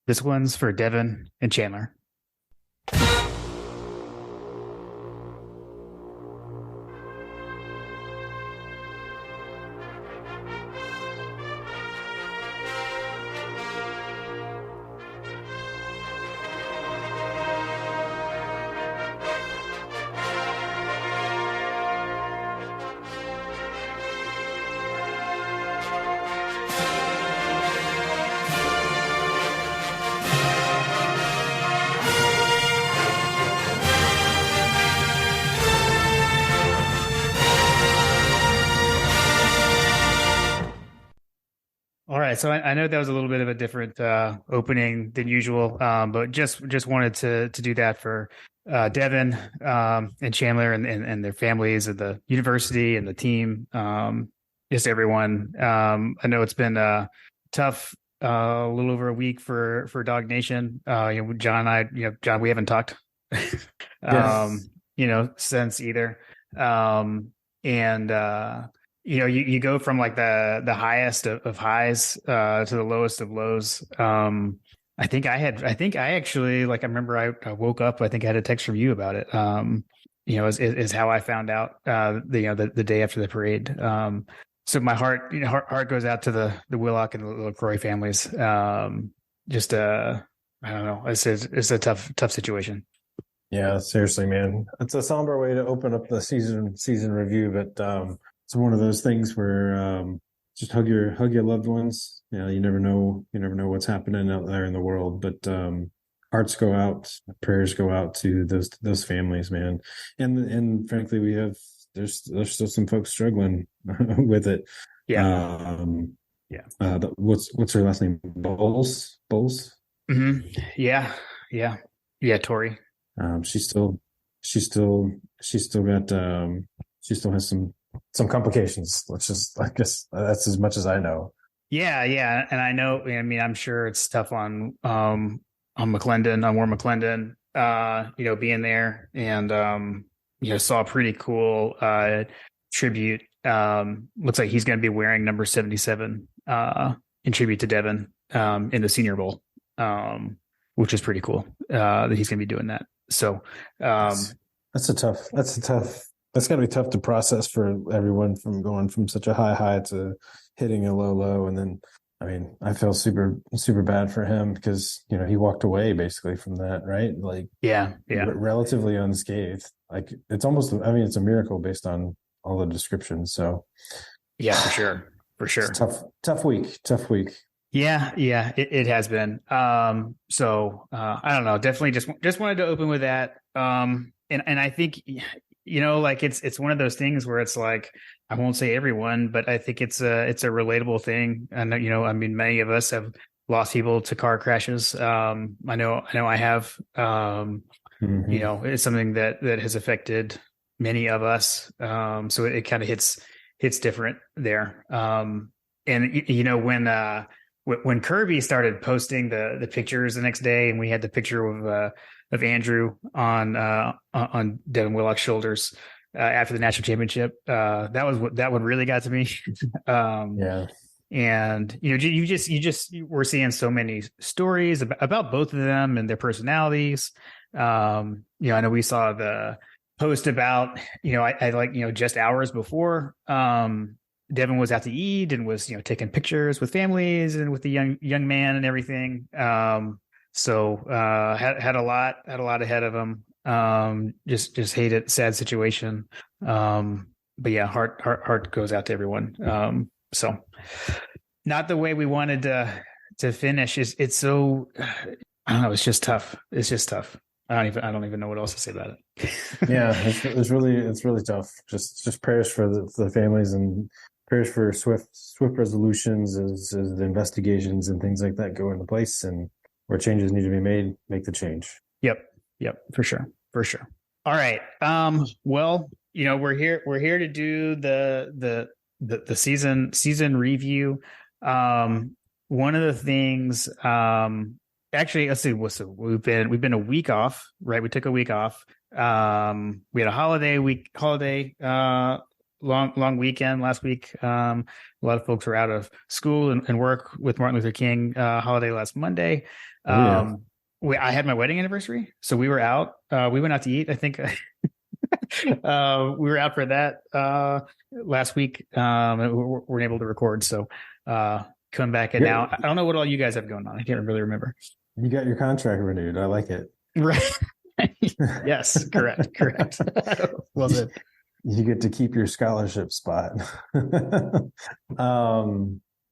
This one's for Devin and Chandler. All right, so I know that was a little bit of a different opening than usual, but just wanted to do that for Devin and Chandler and their families and the university and the team, just everyone. I know it's been tough, a little over a week for Dog Nation. John and John, we haven't talked, um, Yes. since either, and. You go from like the highest of highs to the lowest of lows. I think I actually, like, I remember I woke up, I think I had a text from you about it. Is how I found out the day after the parade. So my heart goes out to the Willock and the LaCroix families. Just I don't know. It's a tough situation. Yeah, seriously, man. It's a somber way to open up the season review, but it's one of those things where just hug your loved ones. You never know what's happening out there in the world, but hearts go out, prayers go out to those families, man. And frankly, there's still some folks struggling with it. Yeah. Yeah. What's her last name? Bowles. Mm-hmm. Yeah. Yeah. Yeah. Tori. She still got she still has some complications. I guess that's as much as I know. Yeah, and I know. I mean, I'm sure it's tough on McClendon, on War McClendon. Being there and saw a pretty cool tribute. Looks like he's going to be wearing number 77 in tribute to Devin in the Senior Bowl, which is pretty cool that he's going to be doing that. So that's got to be tough to process for everyone from going from such a high to hitting a low. And then, I mean, I feel super, super bad for him because, he walked away basically from that, right? Like, yeah. Relatively unscathed. Like it's almost, I mean, it's a miracle based on all the descriptions. So yeah, for sure. Tough week. Yeah, it has been. So I don't know. Definitely just wanted to open with that. And I think like it's one of those things where it's like, I won't say everyone, but I think it's a relatable thing. And I mean, many of us have lost people to car crashes. I know I have. It's something that has affected many of us. So it kind of hits different there. And when Kirby started posting the pictures the next day, and we had the picture of Andrew on Devin Willock's shoulders after the national championship, that one really got to me. Yeah. And you just were seeing so many stories about both of them and their personalities. I know we saw the post about I like just hours before Devin was out to eat and was taking pictures with families and with the young man and everything. So had a lot ahead of him. Just hate it, sad situation. But yeah, heart goes out to everyone. So not the way we wanted to finish. It's so, I don't know. It's just tough. I don't even know what else to say about it. Yeah, it's really tough. Just prayers for the families and prayers for swift resolutions as the investigations and things like that go into place, and where changes need to be made, make the change. Yep, for sure. All right. Well, we're here to do the season review. One of the things, actually, let's see. So we've been a week off, right? We took a week off. We had a holiday long weekend last week. A lot of folks were out of school and work with Martin Luther King holiday last Monday. Oh yeah. I had my wedding anniversary, so we were out. We went out to eat. I think we were out for that last week. And we weren't able to record, so coming back and now I don't know what all you guys have going on. I can't really remember. You got your contract renewed. I like it. Right. Yes, correct. Well said. You get to keep your scholarship spot.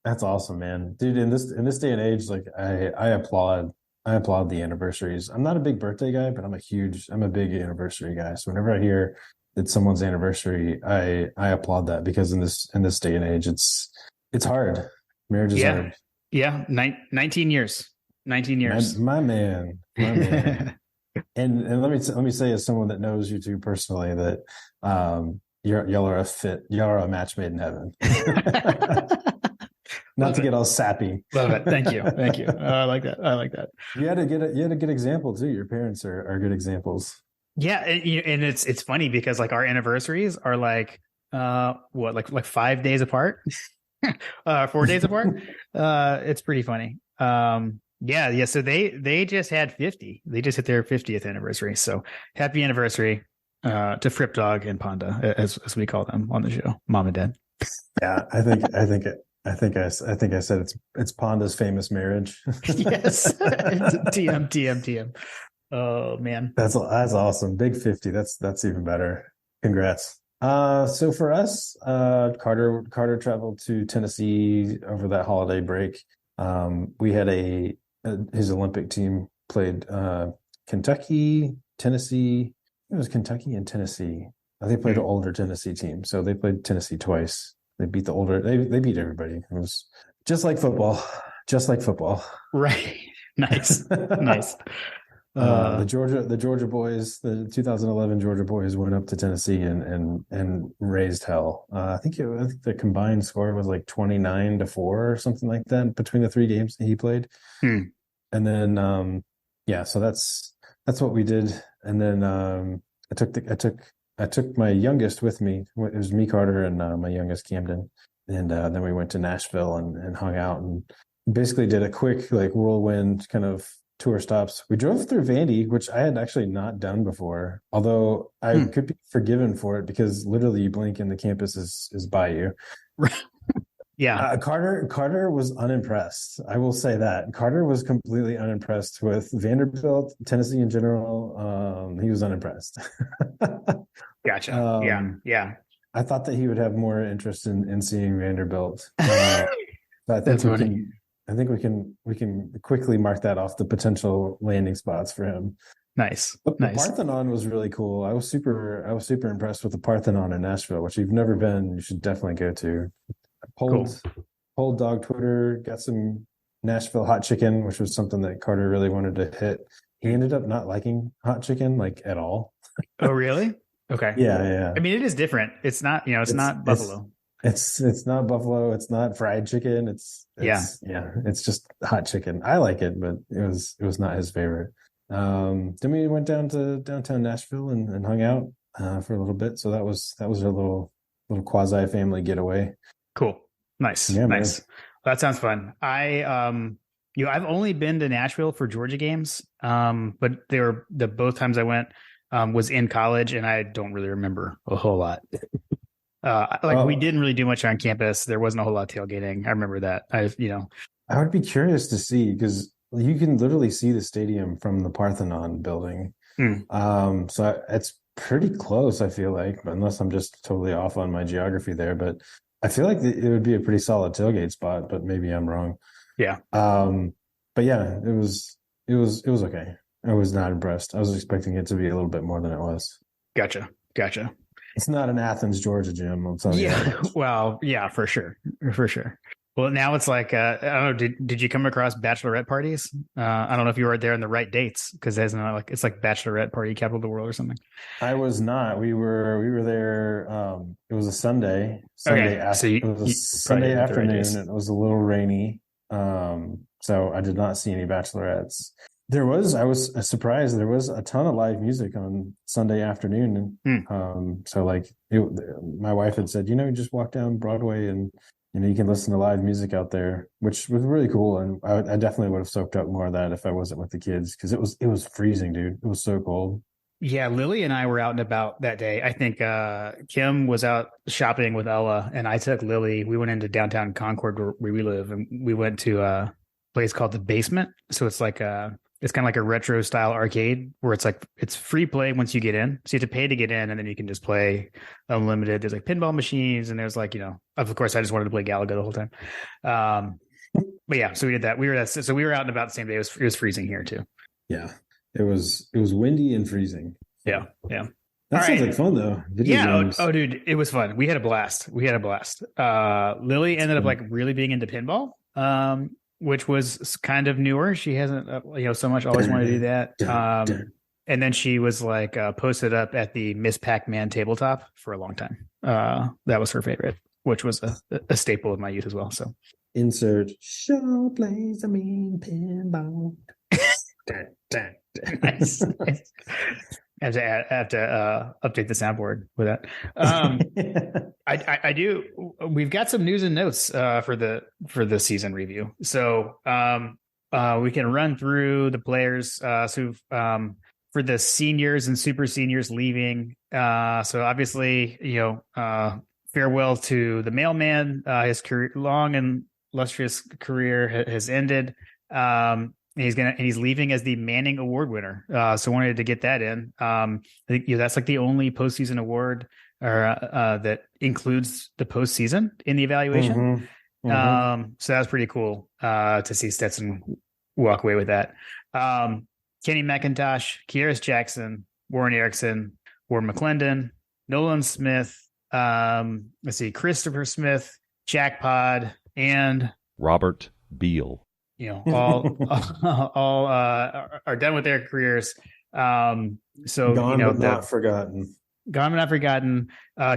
That's awesome, man. Dude, in this day and age, like I applaud the anniversaries. I'm not a big birthday guy, but I'm a big anniversary guy. So whenever I hear it's someone's anniversary, I applaud that, because in this day and age, it's hard. Marriage is hard. Yeah. 19 years. 19 years. My man. And let me say, as someone that knows you two personally, that y'all are a match made in heaven. Not to get all sappy. Love it. Thank you. I like that. You had a good example too. Your parents are good examples. Yeah, and it's funny because like our anniversaries are like like 5 days apart, 4 days apart. It's pretty funny. Yeah. So they just had 50. They just hit their 50th anniversary. So happy anniversary to Fripp Dog and Panda, as we call them on the show, Mom and Dad. Yeah, I think I said it's Panda's famous marriage. Yes. TM. Oh man. That's awesome. Big 50. That's even better. Congrats. So for us, Carter traveled to Tennessee over that holiday break. We had his Olympic team played Kentucky, Tennessee. It was Kentucky and Tennessee. They played an older Tennessee team, so they played Tennessee twice. They beat the older. They beat everybody. It was just like football. Right. Nice. The Georgia boys, the 2011 Georgia boys went up to Tennessee and raised hell. I think the combined score was like 29-4 or something like that between the 3 games that he played. And then so that's what we did. And then I took my youngest with me. It was me, Carter, and my youngest, Camden. And then we went to Nashville and hung out and basically did a quick like whirlwind kind of tour stops. We drove through Vandy, which I had actually not done before, although I could be forgiven for it because literally you blink and the campus is by you. Yeah. Carter was unimpressed. I will say that. Carter was completely unimpressed with Vanderbilt, Tennessee in general. He was unimpressed. Gotcha. Yeah. I thought that he would have more interest in seeing Vanderbilt. But That's funny. I think we can quickly mark that off the potential landing spots for him. Nice. The Parthenon was really cool. I was super impressed with the Parthenon in Nashville, which you've never been. You should definitely go to. Polled Dog Twitter, got some Nashville hot chicken, which was something that Carter really wanted to hit. He ended up not liking hot chicken like at all. Oh, really? Okay. Yeah. I mean, it is different. It's not, it's not buffalo. It's not buffalo. It's not fried chicken. It's just hot chicken. I like it, but it was not his favorite. Then we went down to downtown Nashville and hung out for a little bit. So that was a little quasi family getaway. Cool. Nice. Yeah, nice. That sounds fun. I've only been to Nashville for Georgia games. But they were both times I went was in college, and I don't really remember a whole lot. We didn't really do much on campus. There wasn't a whole lot of tailgating. I remember that. I would be curious to see, because you can literally see the stadium from the Parthenon building. So it's pretty close, I feel like, unless I'm just totally off on my geography there. But I feel like it would be a pretty solid tailgate spot, but maybe I'm wrong. Yeah. But yeah, it was okay. I was not impressed. I was expecting it to be a little bit more than it was. Gotcha. It's not an Athens, Georgia gym. I'll tell you. Yeah. Well, yeah, for sure. Well, now it's like, I don't know. Did you come across bachelorette parties? I don't know if you were there on the right dates, because it's like bachelorette party capital of the world or something. I was not. We were there. It was a Sunday. Okay. It was a Sunday afternoon, and it was a little rainy. So I did not see any bachelorettes. I was surprised. There was a ton of live music on Sunday afternoon. So like my wife had said, just walk down Broadway and, you can listen to live music out there, which was really cool. And I definitely would have soaked up more of that if I wasn't with the kids. Cause it was freezing, dude. It was so cold. Yeah, Lily and I were out and about that day. I think Kim was out shopping with Ella, and I took Lily. We went into downtown Concord where we live, and we went to a place called The Basement. So it's like it's kind of like a retro style arcade where it's free play once you get in. So you have to pay to get in, and then you can just play unlimited. There's like pinball machines, and there's like, of course, I just wanted to play Galaga the whole time. But yeah, so we did that. So we were out and about the same day. It was freezing here too. Yeah. It was windy and freezing. Yeah. That sounds like fun though. Oh, dude, it was fun. We had a blast. Lily ended up like really being into pinball, which was kind of newer. She hasn't, so much always wanted to do that. And then she was like posted up at the Miss Pac-Man tabletop for a long time. That was her favorite, which was a staple of my youth as well. So insert show plays a mean pinball. Nice. I have to update the soundboard with that. I do. We've got some news and notes for the season review. So we can run through the players. So for the seniors and super seniors leaving. So obviously, farewell to the mailman. His career, long and illustrious career has ended. He's leaving as the Manning Award winner. So wanted to get that in. I think that's like the only postseason award that includes the postseason in the evaluation. So that was pretty cool to see Stetson walk away with that. Kenny McIntosh, Kearis Jackson, Warren Erickson, Warren McClendon, Nolan Smith. Let's see, Christopher Smith, Jack Pod, and Robert Beal. All are done with their careers. So gone but not forgotten. Gone but not forgotten.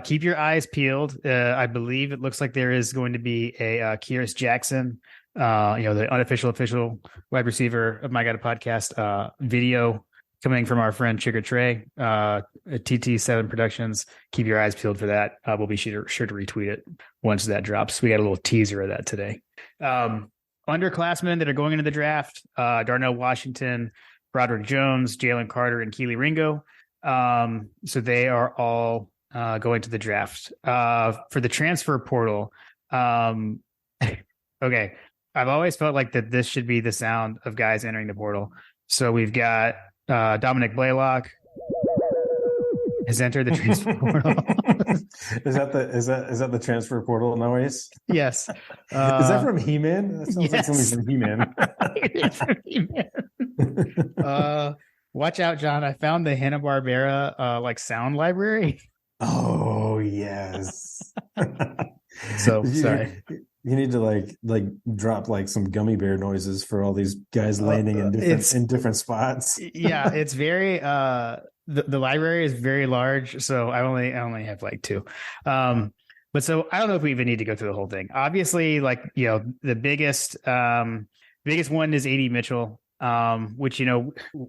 Keep your eyes peeled. I believe it looks like there is going to be a Kearis Jackson, the unofficial official wide receiver of My Guide Podcast video coming from our friend Chigger Trey at TT7 Productions. Keep your eyes peeled for that. We'll be sure to retweet it once that drops. We got a little teaser of that today. Underclassmen that are going into the draft: Darnell Washington, Broderick Jones, Jalen Carter, and Keely Ringo. So they are all going to the draft. For the transfer portal, okay, I've always felt like that this should be the sound of guys entering the portal. So we've got Dominic Blaylock has entered the transfer portal. Is that the transfer portal noise? Yes. Is that from He-Man? That sounds like something from He-Man. It is from He-Man. Watch out, John. I found the Hanna-Barbera sound library. Oh, yes. So sorry. You need to drop some gummy bear noises for all these guys landing in different spots. Yeah, it's very the library is very large, so I only have two. But so I don't know if we even need to go through the whole thing. Obviously, the biggest one is AD Mitchell, which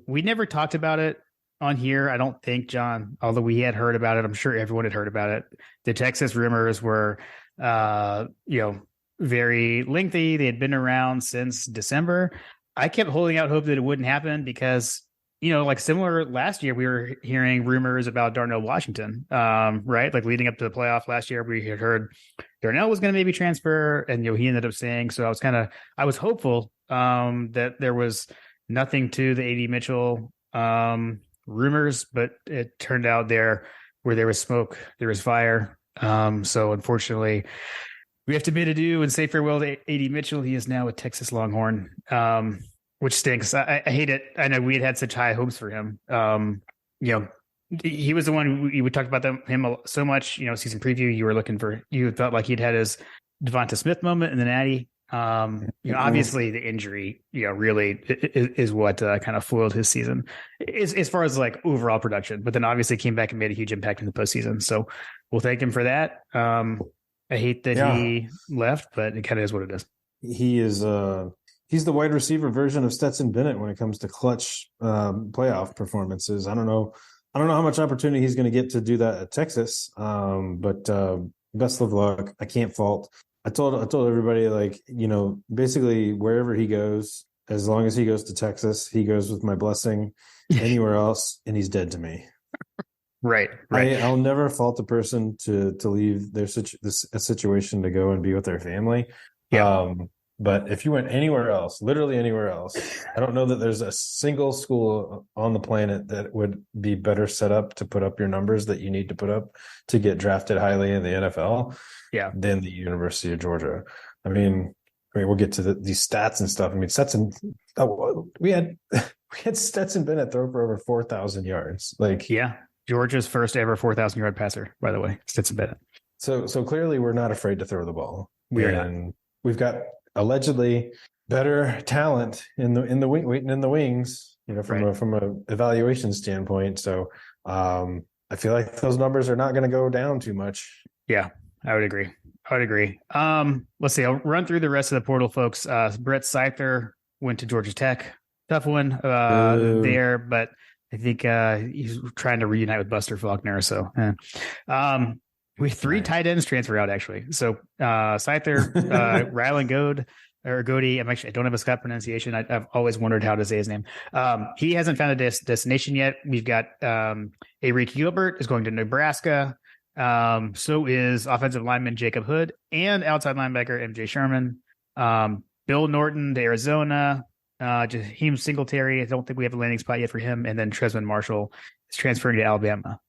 we never talked about it on here. I don't think, John, although we had heard about it. I'm sure everyone had heard about it. The Texas rumors were very lengthy. They had been around since December. I kept holding out hope that it wouldn't happen because, similar last year, we were hearing rumors about Darnell Washington, right? Like leading up to the playoff last year, we had heard Darnell was going to maybe transfer, and he ended up saying. So I was hopeful that there was nothing to the AD Mitchell rumors, but it turned out where there was smoke, there was fire. So unfortunately, we have to bid adieu and say farewell to AD Mitchell. He is now a Texas Longhorn, which stinks. I hate it. I know we had such high hopes for him. He was the one we talked about him so much. Season preview, you felt like he'd had his Devonta Smith moment in the Natty. Obviously the injury, really is what kind of foiled his season as far as overall production. But then obviously came back and made a huge impact in the postseason. So we'll thank him for that. I hate that he left, but it kind of is what it is. He is he's the wide receiver version of Stetson Bennett when it comes to clutch playoff performances. I don't know how much opportunity he's going to get to do that at Texas. But best of luck. I can't fault. I told everybody, like, basically wherever he goes, as long as he goes to Texas, he goes with my blessing. Anywhere else, and he's dead to me. Right. I'll never fault a person to leave a situation to go and be with their family. Yeah. But if you went anywhere else, literally anywhere else, I don't know that there's a single school on the planet that would be better set up to put up your numbers that you need to put up to get drafted highly in the NFL than the University of Georgia. I mean, we'll get to these stats and stuff. I mean, we had Stetson Bennett throw for over 4,000 yards. Georgia's first ever 4,000-yard passer, by the way, Stetson Bennett. So clearly we're not afraid to throw the ball. And we've got allegedly better talent in the waiting in the wings, from a evaluation standpoint. So I feel like those numbers are not going to go down too much. Yeah, I would agree. Let's see. I'll run through the rest of the portal folks. Brett Seither went to Georgia Tech. Tough one there, but I think he's trying to reunite with Buster Faulkner. So we have 3 tight ends transfer out, actually. So Seither, Rylan Goody. I don't have a Scott pronunciation. I've always wondered how to say his name. He hasn't found a destination yet. We've got Arique Gilbert is going to Nebraska. So is offensive lineman Jacob Hood and outside linebacker MJ Sherman. Bill Norton to Arizona. Jaheim Singletary, I don't think we have a landing spot yet for him. And then Tresman Marshall is transferring to Alabama.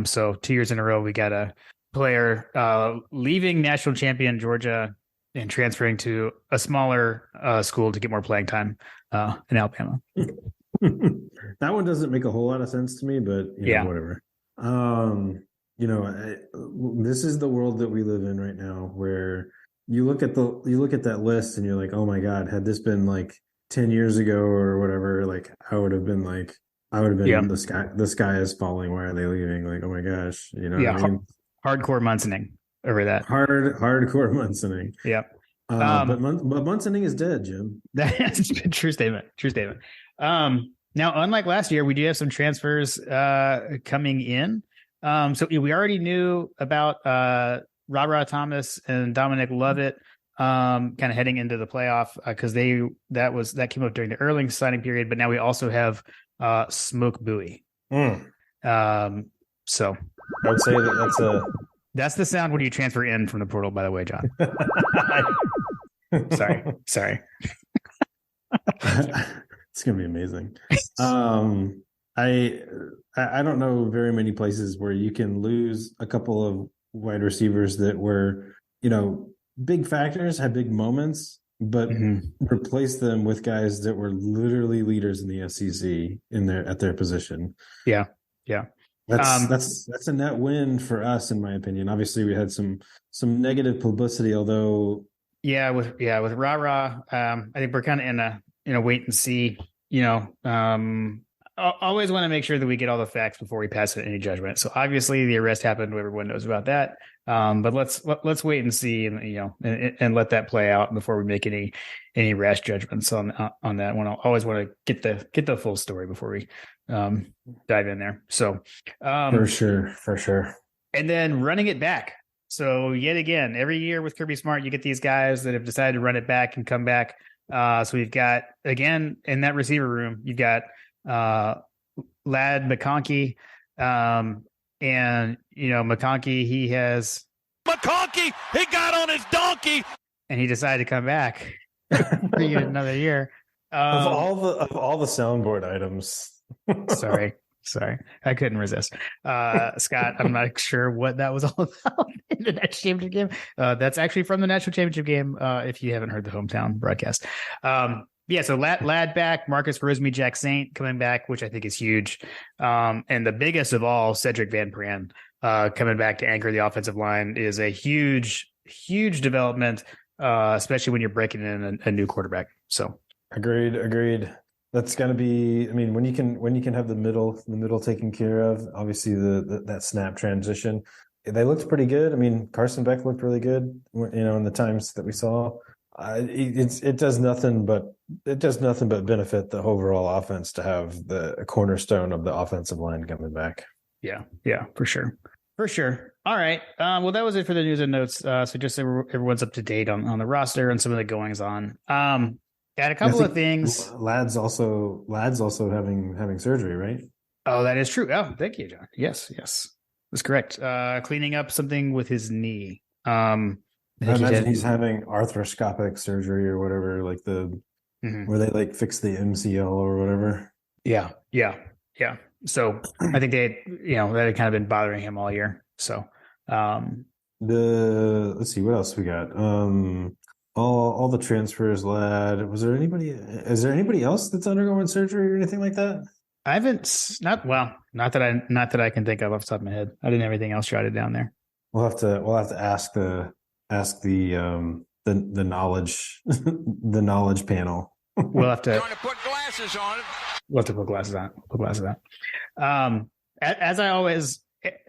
So 2 years in a row, we got a player leaving national champion Georgia and transferring to a smaller school to get more playing time in Alabama. That one doesn't make a whole lot of sense to me, but whatever. This is the world that we live in right now, where you look at that list and you're like, oh my God, had this been like 10 years ago or whatever, like I would have been the sky is falling. Why are they leaving? Like, oh my gosh, what I mean? Hardcore Munsoning over that. Hardcore Munsoning. Yep. But Munsoning is dead, Jim. That's a true statement. Now, unlike last year, we do have some transfers coming in. So we already knew about Ra Thomas and Dominic Lovett kind of heading into the playoff because that came up during the early signing period. But now we also have Smoke Bowie. So I would say that's the sound when you transfer in from the portal, by the way, John. Sorry. It's gonna be amazing. I don't know very many places where you can lose a couple of wide receivers that were, big factors, had big moments, but replace them with guys that were literally leaders in the SEC at their position. Yeah. That's a net win for us, in my opinion. Obviously, we had some negative publicity, although with Ra. I think we're kind of in a wait and see. Always want to make sure that we get all the facts before we pass any judgment. So obviously the arrest happened. Everyone knows about that. But let's wait and see, and let that play out before we make any rash judgments on that one. I always want to get the full story before we dive in there. So for sure. And then running it back. So yet again, every year with Kirby Smart, you get these guys that have decided to run it back and come back. So we've got, again, in that receiver room, you've got Ladd McConkey, and McConkey, he got on his donkey and he decided to come back for another year. Of all the soundboard items. Sorry, I couldn't resist. Scott, I'm not sure what that was all about in the national championship game. That's actually from the national championship game. If you haven't heard the hometown broadcast. So Ladd back, Marcus Rosemy-Jack Saint coming back, which I think is huge. And the biggest of all, Cedric Van Pran coming back to anchor the offensive line is a huge, huge development, especially when you're breaking in a new quarterback. So agreed. That's going to be, I mean, when you can have the middle taken care of, obviously that snap transition, they looked pretty good. I mean, Carson Beck looked really good, in the times that we saw. It does nothing but benefit the overall offense to have the cornerstone of the offensive line coming back. Yeah, for sure. All right. Well, that was it for the news and notes. So just so everyone's up to date on the roster and some of the goings on. Got a couple of things. Ladd's also having surgery, right? Oh, that is true. Oh, thank you, John. Yes, that's correct. Cleaning up something with his knee. I imagine he's having arthroscopic surgery or whatever, like where they like fix the MCL or whatever. Yeah. So I think that had kind of been bothering him all year. So let's see what else we got. All the transfers, Ladd. Is there anybody else that's undergoing surgery or anything like that? I haven't not that I can think of off the top of my head. I didn't have anything else jotted down there. We'll have to ask the knowledge the knowledge panel. We'll have to put glasses on it. We'll have to put glasses on. As I always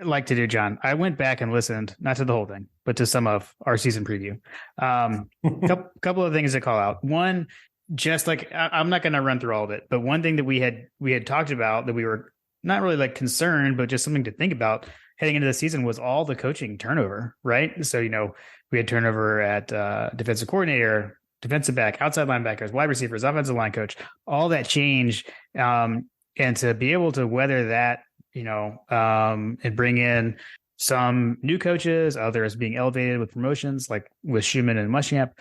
like to do, John, I went back and listened, not to the whole thing, but to some of our season preview. Couple of things to call out. One, just like I'm not going to run through all of it, but one thing that we had talked about that we were not really like concerned, but just something to think about heading into the season was all the coaching turnover, right? So, we had turnover at defensive coordinator, defensive back, outside linebackers, wide receivers, offensive line coach, all that change. And to be able to weather that, and bring in some new coaches, others being elevated with promotions like with Schumann and Muschamp,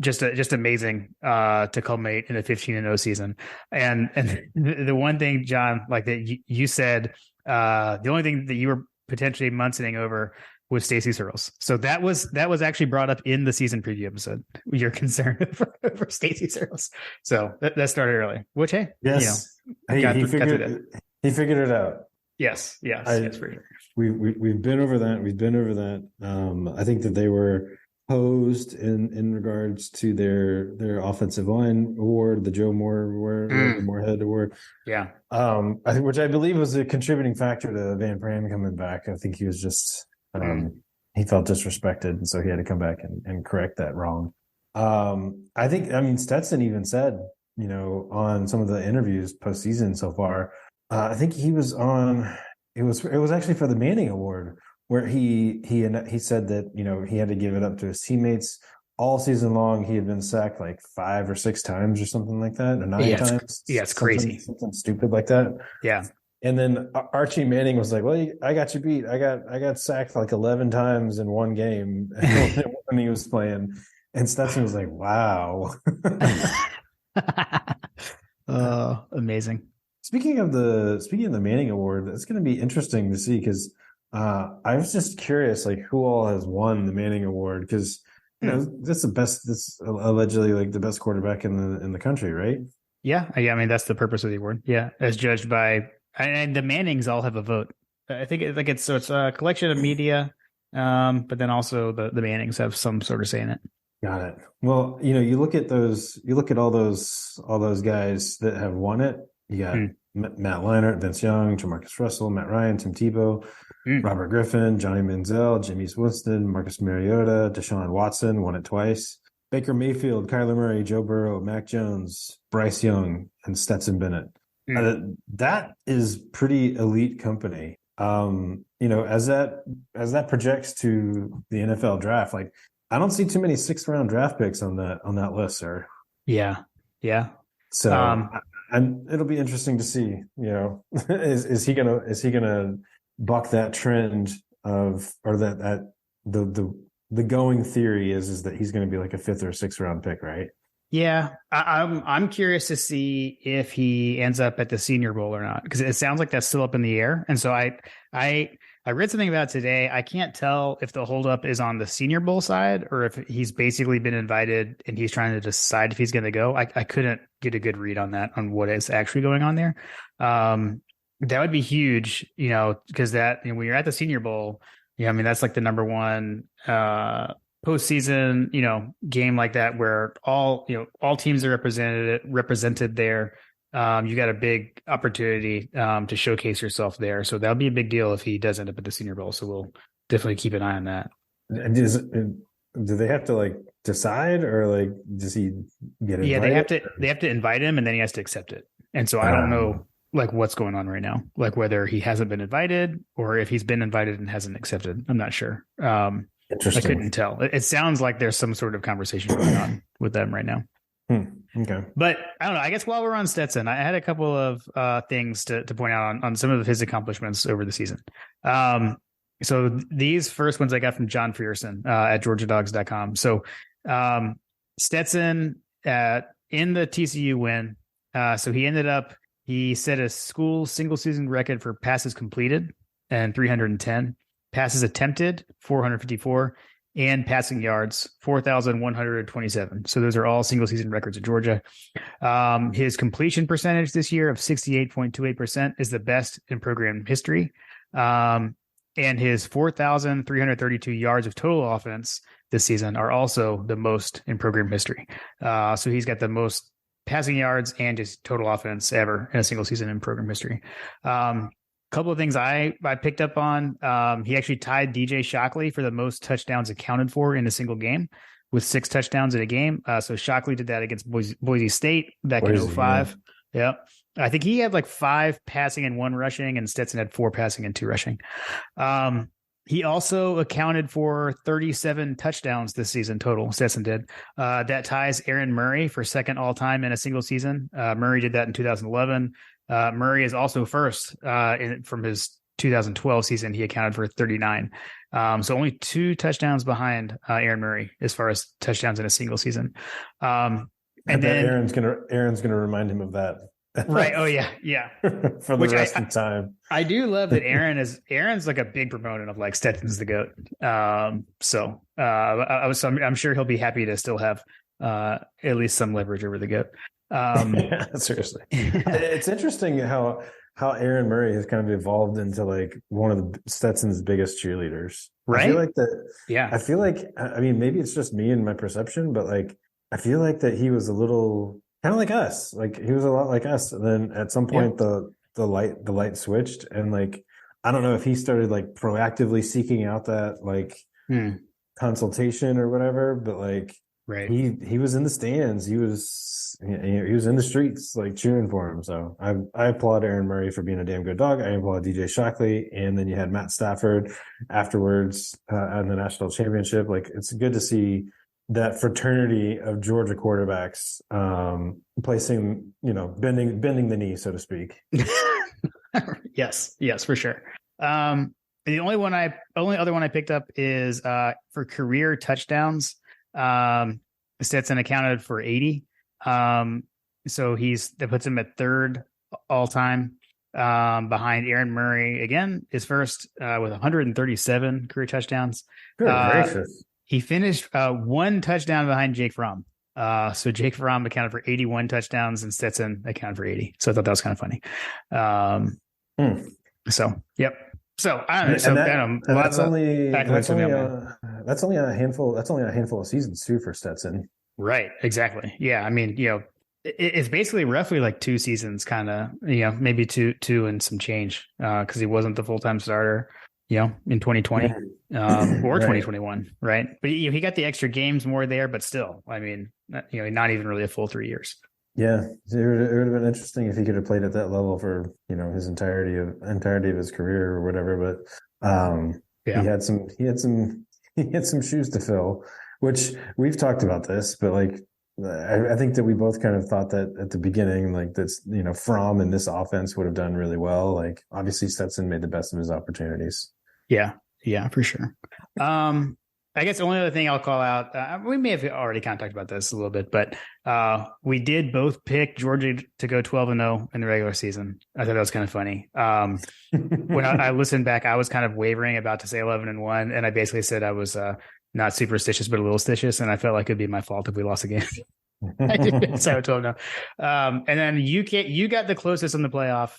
just amazing to culminate in a 15-0 season. And the one thing, John, like that you said, the only thing that you were potentially munching over was Stacey Searles. So that was actually brought up in the season preview episode. Your concern for Stacey Searles. So that started early. Which yes, he figured it out. Yes, for sure. We've been over that. I think that they were posed in regards to their offensive line award, the Joe Moore award, the Moorhead award. Yeah. I think, which I believe was a contributing factor to Van Pran coming back. I think he was just he felt disrespected, and so he had to come back and correct that wrong. Stetson even said, on some of the interviews postseason so far, I think he was on. It was actually for the Manning Award, where he said that he had to give it up to his teammates all season long. He had been sacked like 5 or 6 times or something like that, or 9 times. It's crazy, something stupid like that. Yeah. And then Archie Manning was like, "Well, I got you beat. I got sacked like 11 times in one game when he was playing." And Stetson was like, "Wow." Oh, amazing. Speaking of the Manning Award, it's going to be interesting to see, because I was just curious, like, who all has won the Manning Award, because that's allegedly like the best quarterback in the country, right? Yeah, that's the purpose of the award. Yeah, as judged by, and the Mannings all have a vote. I think it's a collection of media, but then also the Mannings have some sort of say in it. Got it. Well, you look at all those guys that have won it. You got Matt Leinart, Vince Young, Jamarcus Russell, Matt Ryan, Tim Tebow, Robert Griffin, Johnny Manziel, Jameis Winston, Marcus Mariota, Deshaun Watson won it twice. Baker Mayfield, Kyler Murray, Joe Burrow, Mac Jones, Bryce Young, and Stetson Bennett. That is pretty elite company. As that projects to the NFL draft, like, I don't see too many 6th round draft picks on that list, sir. Yeah. So and it'll be interesting to see, is he gonna buck that trend of, or that the going theory is that he's going to be like a 5th or 6th round pick, right? Yeah, I'm curious to see if he ends up at the Senior Bowl or not, because it sounds like that's still up in the air. And so I read something about it today. I can't tell if the holdup is on the Senior Bowl side or if he's basically been invited and he's trying to decide if he's going to go. I couldn't get a good read on that, on what is actually going on there. That would be huge, because that, when you're at the Senior Bowl, that's like the number one postseason, game like that, where all teams are represented there. You got a big opportunity to showcase yourself there. So that'll be a big deal if he does end up at the Senior Bowl. So we'll definitely keep an eye on that. do they have to like decide, or like does he get invited? Yeah, they have to invite him and then he has to accept it. And so I don't know like what's going on right now, like whether he hasn't been invited or if he's been invited and hasn't accepted. I'm not sure. I Interesting. couldn't tell. It sounds like there's some sort of conversation going on with them right now. Okay. But I don't know. I guess while we're on Stetson, I had a couple of things to point out on some of his accomplishments over the season. So these first ones I got from John Frierson at GeorgiaDogs.com. So Stetson in the TCU win. So he set a school single season record for passes completed and 310, passes attempted 454, and passing yards 4,127. So those are all single season records at Georgia. His completion percentage this year of 68.28% is the best in program history. And his 4,332 yards of total offense this season are also the most in program history. So he's got the most passing yards and his total offense ever in a single season in program history. Couple of things I picked up on. He actually tied DJ Shockley for the most touchdowns accounted for in a single game with 6 touchdowns in a game. So Shockley did that against Boise State back in 2005. Yeah. I think he had like 5 passing and 1 rushing, and Stetson had 4 passing and 2 rushing. He also accounted for 37 touchdowns this season total. Stetson did. That ties Aaron Murray for second all time in a single season. Murray did that in 2011. Murray is also first from his 2012 season. He accounted for 39. So only 2 touchdowns behind Aaron Murray as far as touchdowns in a single season. And then Aaron's gonna remind him of that. Right. Oh yeah. Yeah. For the rest of time. I do love that Aaron's like a big proponent of like Stetson's the GOAT. I'm sure he'll be happy to still have at least some leverage over the GOAT. Yeah, seriously. It's interesting how Aaron Murray has kind of evolved into like one of the Stetson's biggest cheerleaders. Right. I feel like that. Yeah. I feel like, I mean, maybe it's just me and my perception, but like, I feel like that he was a little kind of like us. Like he was a lot like us. And then at some point the light switched, and like, I don't know if he started like proactively seeking out that like consultation or whatever, but like, right. He was in the stands. He was in the streets, like cheering for him. So I applaud Aaron Murray for being a damn good dog. I applaud DJ Shockley, and then you had Matt Stafford afterwards on the national championship. Like it's good to see that fraternity of Georgia quarterbacks placing, bending the knee, so to speak. Yes, for sure. The only other one I picked up is for career touchdowns. Stetson accounted for 80. So that puts him at third all time, behind Aaron Murray. Again, is first with 137 career touchdowns. Good gracious. He finished 1 touchdown behind Jake Fromm. So Jake Fromm accounted for 81 touchdowns and Stetson accounted for 80. So I thought that was kind of funny. So, yep. So I don't know. That's only a handful of seasons too for Stetson. Right. Exactly. Yeah. I mean, it's basically roughly like 2 seasons, kind of, maybe two and some change, because he wasn't the full-time starter, in 2020 or 2021. Right. But he got the extra games more there, but still, I mean, not even really a full 3 years. Yeah, it would have been interesting if he could have played at that level for his entirety of his career or whatever. But he had some shoes to fill, which we've talked about this. But like, I think that we both kind of thought that at the beginning, like that's Fromm and this offense would have done really well. Like obviously Stetson made the best of his opportunities. Yeah, for sure. I guess the only other thing I'll call out, we may have already kind of talked about this a little bit, but we did both pick Georgia to go 12-0 in the regular season. I thought that was kind of funny. When I listened back, I was kind of wavering about to say 11-1, and I basically said I was not superstitious, but a little stitious, and I felt like it'd be my fault if we lost again. I did say 12-0. And then you got the closest in the playoff.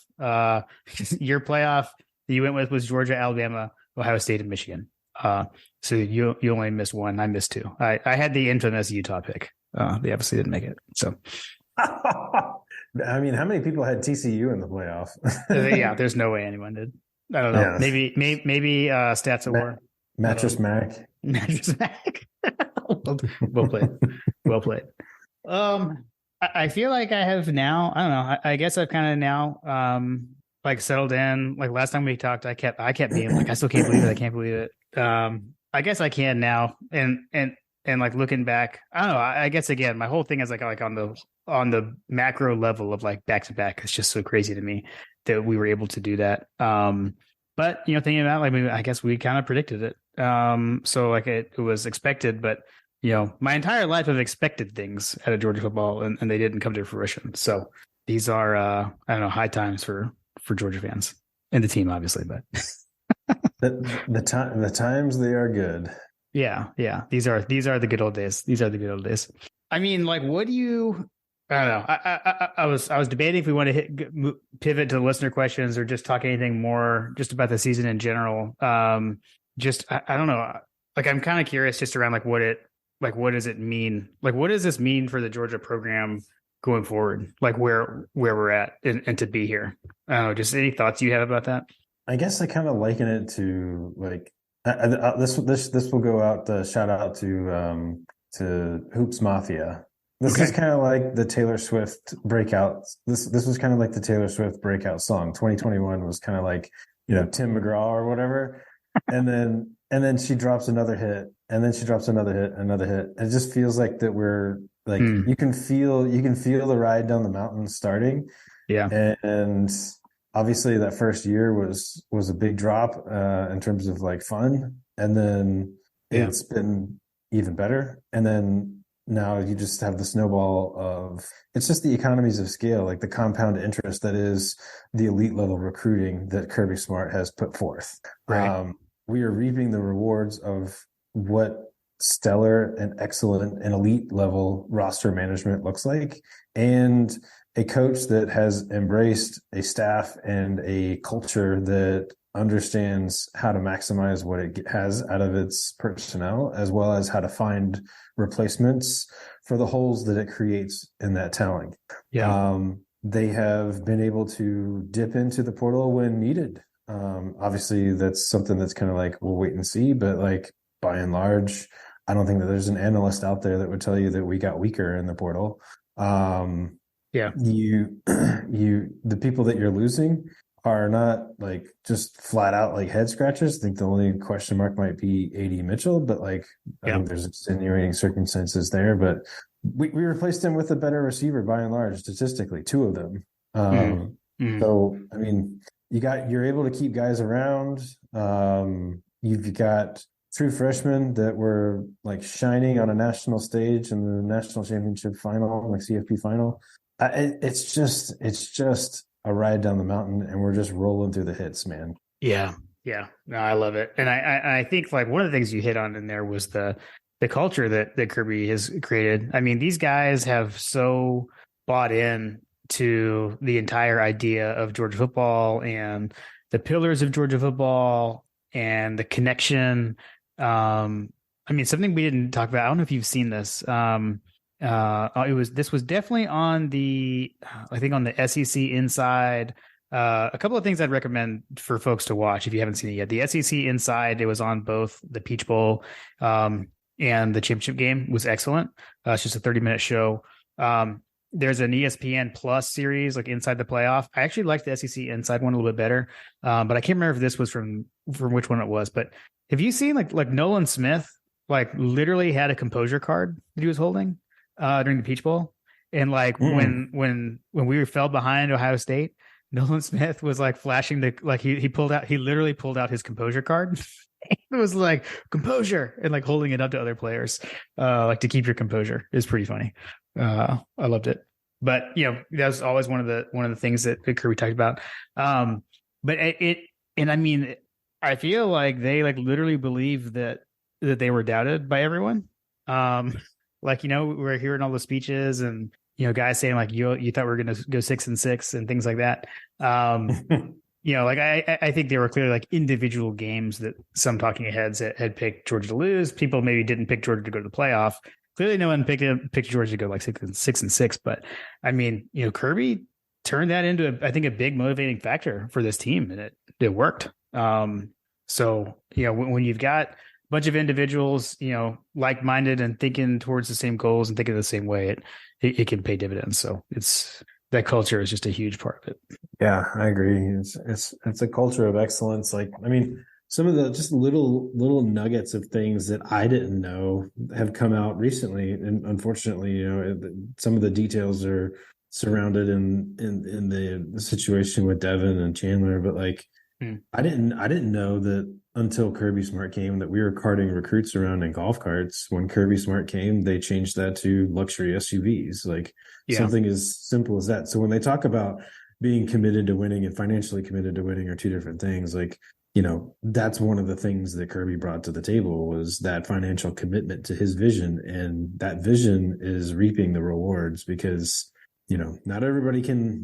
Your playoff that you went with was Georgia, Alabama, Ohio State, and Michigan. So you only missed 1. I missed 2. I had the infamous Utah pick. They obviously didn't make it. So, I mean, how many people had TCU in the playoff? Yeah, there's no way anyone did. I don't know. Yeah. Maybe Stats Award. Mattress Mac. Mattress Mac. Well played. Well played. I feel like I have now, I don't know. I guess I've kind of now like settled in. Like last time we talked, I kept being like, I still can't believe it. I can't believe it. I guess I can now. And like looking back, I don't know. I guess again, my whole thing is like on the macro level of like back to back. It's just so crazy to me that we were able to do that. But thinking about like maybe I guess we kind of predicted it. So like it was expected, but my entire life I've expected things out of Georgia football, and they didn't come to fruition. So these are I don't know, high times for Georgia fans and the team, obviously, but the times they are good. Yeah. These are the good old days. These are the good old days. I mean, like, what do you? I don't know. I was debating if we want to pivot to the listener questions or just talk anything more just about the season in general. I don't know. Like, I'm kind of curious just around like what does it mean? Like, what does this mean for the Georgia program going forward? Like where we're at and to be here. I don't know. Just any thoughts you have about that? I guess I kind of liken it to like this will go out shout out to Hoops Mafia. This is kind of like the Taylor Swift breakout. This was kind of like the Taylor Swift breakout song. 2021 was kind of like, Tim McGraw or whatever. And then she drops another hit, and then she drops another hit. It just feels like that we're like you can feel the ride down the mountain starting. Yeah. And obviously that first year was a big drop in terms of like fun. And then it's been even better. And then now you just have the snowball of it's just the economies of scale, like the compound interest that is the elite level recruiting that Kirby Smart has put forth. Right. We are reaping the rewards of what stellar and excellent and elite level roster management looks like, and a coach that has embraced a staff and a culture that understands how to maximize what it has out of its personnel, as well as how to find replacements for the holes that it creates in that talent. They have been able to dip into the portal when needed. Obviously that's something that's kind of like, we'll wait and see, but like by and large, I don't think that there's an analyst out there that would tell you that we got weaker in the portal. The people that you're losing are not like just flat out like head scratchers. I think the only question mark might be AD Mitchell, but like I think there's extenuating circumstances there. But we replaced him with a better receiver by and large, statistically, two of them. So I mean, you're able to keep guys around. You've got true freshmen that were like shining on a national stage in the national championship final, like CFP final. It's just a ride down the mountain, and we're just rolling through the hits, man. Yeah. No, I love it. And I think like one of the things you hit on in there was the culture that Kirby has created. I mean, these guys have so bought in to the entire idea of Georgia football and the pillars of Georgia football and the connection. I mean, something we didn't talk about, I don't know if you've seen this. This was definitely on I think on the SEC Inside. A couple of things I'd recommend for folks to watch if you haven't seen it yet. The SEC Inside, it was on both the Peach Bowl and the championship game, was excellent. It's just a 30-minute show. There's an ESPN Plus series like Inside the Playoff. I actually liked the SEC Inside one a little bit better, but I can't remember if this was from which one it was. But have you seen like Nolan Smith like literally had a composure card that he was holding during the Peach Bowl, and like when we fell behind Ohio State, Nolan Smith was like flashing he literally pulled out his composure card. It was like composure and like holding it up to other players, like to keep your composure. Is pretty funny. I loved it, but that was always one of the things that Kirby talked about. But and I mean, I feel like they like literally believe that they were doubted by everyone. Like, we're hearing all the speeches and, guys saying like, you thought we were going to go 6-6 and things like that. Like I think there were clearly like individual games that some talking heads had picked Georgia to lose. People maybe didn't pick Georgia to go to the playoff. Clearly no one picked Georgia to go like 6-6. But I mean, Kirby turned that into I think a big motivating factor for this team, and it worked. So, when you've got a bunch of individuals, like-minded and thinking towards the same goals and thinking the same way, it can pay dividends. So that culture is just a huge part of it. Yeah, I agree. It's a culture of excellence. Like, I mean, some of the just little nuggets of things that I didn't know have come out recently, and unfortunately, some of the details are surrounded in the situation with Devin and Chandler. But like, I didn't know that until Kirby Smart came that we were carting recruits around in golf carts. When Kirby Smart came, they changed that to luxury SUVs. Like something as simple as that. So when they talk about being committed to winning and financially committed to winning are two different things. Like, that's one of the things that Kirby brought to the table was that financial commitment to his vision. And that vision is reaping the rewards because, not everybody can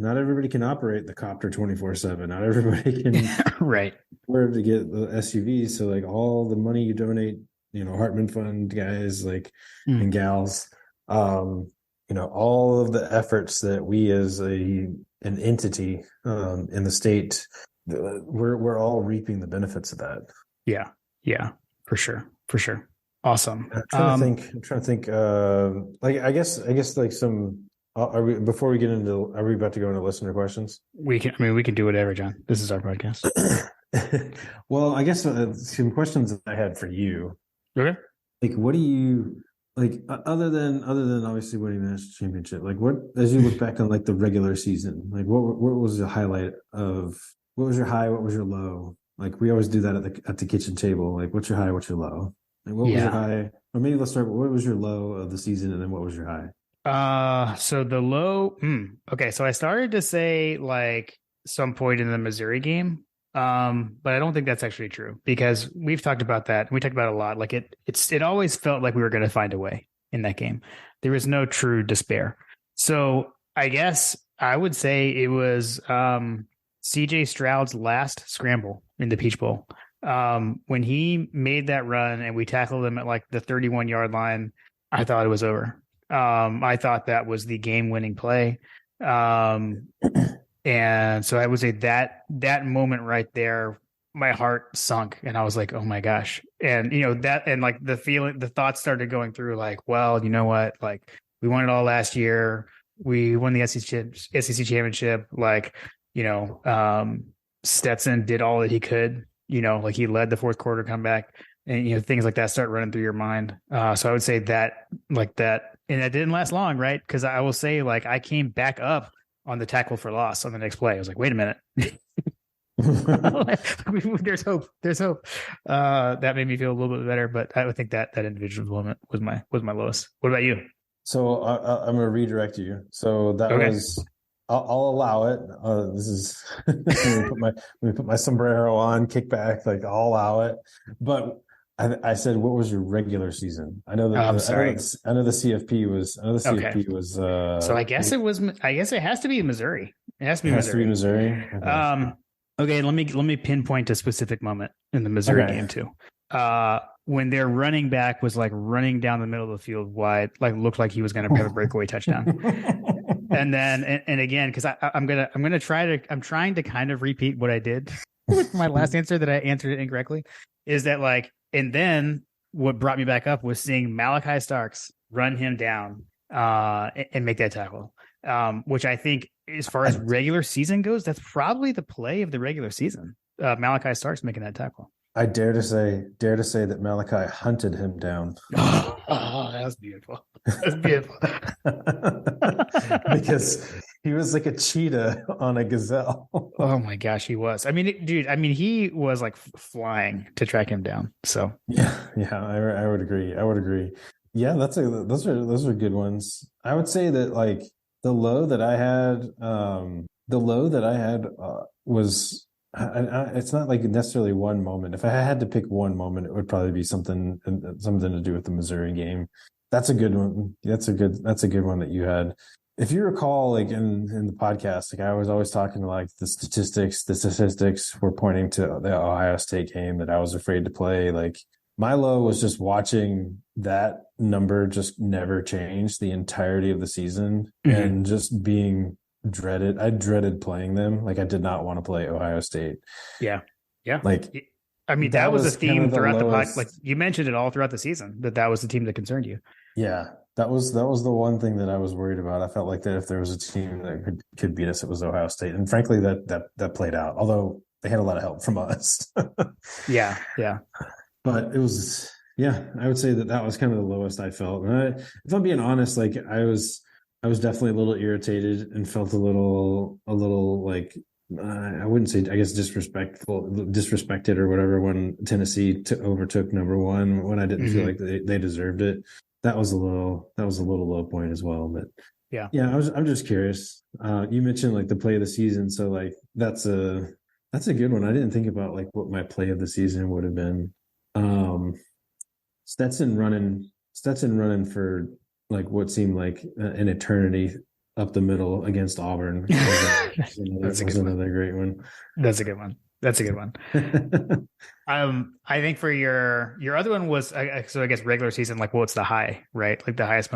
operate the copter 24/7. Not everybody can right afford to get the SUVs. So like all the money you donate, Hartman Fund guys and gals, all of the efforts that we as an entity in the state, we're all reaping the benefits of that. Yeah, for sure. Awesome. I'm trying to think. I guess like some. Are we before we get into? Are we about to go into listener questions? We can do whatever, John. This is our podcast. Well, I guess some questions that I had for you. Okay. Like, what do you like other than obviously winning the national championship? Like, what as you look back on like the regular season, like what was the highlight of? What was your high? What was your low? Like we always do that at the kitchen table. Like, what's your high? What's your low? Like, what was your high? Or maybe let's start. What was your low of the season, and then what was your high? So the low. Okay, so I started to say like some point in the Missouri game, but I don't think that's actually true because we've talked about that. We talked about it a lot. Like it always felt like we were going to find a way in that game. There was no true despair. So I guess I would say it was CJ Stroud's last scramble in the Peach Bowl. When he made that run and we tackled him at like the 31-yard line, I thought it was over. I thought that was the game-winning play. And so I would say that moment right there, my heart sunk and I was like, oh my gosh. And, that, and like the thoughts started going through like, well, you know what? Like we won it all last year. We won the SEC championship. Like, Stetson did all that he could, like he led the fourth quarter comeback and, things like that start running through your mind. So I would say that like that, and that didn't last long, right? Because I will say like I came back up on the tackle for loss on the next play. I was like, wait a minute. There's hope. That made me feel a little bit better, but I would think that individual moment was my lowest. What about you? So I'm going to redirect you. So that was, I'll allow it. This is let me put my sombrero on, kick back, like I'll allow it. But I said, what was your regular season? I know that. I'm sorry. I know the CFP was. So I guess it was. I guess it has to be Missouri. It has to be Missouri. Okay. Okay. Let me pinpoint a specific moment in the Missouri game too. When their running back was like running down the middle of the field wide, like looked like he was going to have a breakaway touchdown. And then, and again, because I'm trying to kind of repeat what I did with my last answer that I answered it incorrectly, is that like, and then what brought me back up was seeing Malachi Starks run him down and make that tackle, which I think as far as regular season goes, that's probably the play of the regular season. Malachi Starks making that tackle. I dare to say that Malachi hunted him down. Oh, that was beautiful. That's beautiful. Because he was like a cheetah on a gazelle. Oh my gosh, he was. I mean, dude, he was like flying to track him down. So yeah, I would agree. Yeah, those are good ones. I would say that like the low that I had was. It's not like necessarily one moment. If I had to pick one moment, it would probably be something to do with the Missouri game. That's a good one. That's a good one that you had. If you recall, like in the podcast, like I was always talking to like the statistics were pointing to the Ohio State game that I was afraid to play. Like my low was just watching that number just never change the entirety of the season and just being dreaded. I dreaded playing them. Like I did not want to play Ohio State. Yeah. Like I mean, that was a kind theme of the throughout the lowest. like you mentioned it all throughout the season that was the team that concerned you. Yeah, that was the one thing that I was worried about. I felt like that if there was a team that could beat us, it was Ohio State, and frankly, that played out. Although they had a lot of help from us. Yeah. But it was, yeah, I would say that was kind of the lowest I felt. And if I'm being honest, like I was definitely a little irritated and felt a little like I wouldn't say, I guess, disrespected or whatever when Tennessee overtook number one, when I didn't feel like they deserved it. That was a little low point as well. But yeah, I'm just curious. You mentioned like the play of the season, so like that's a good one. I didn't think about like what my play of the season would have been. Stetson running for like what seemed like an eternity up the middle against Auburn. That's another great one. That's a good one. I think for your other one was so I guess regular season, like what's the high, right? Like the highest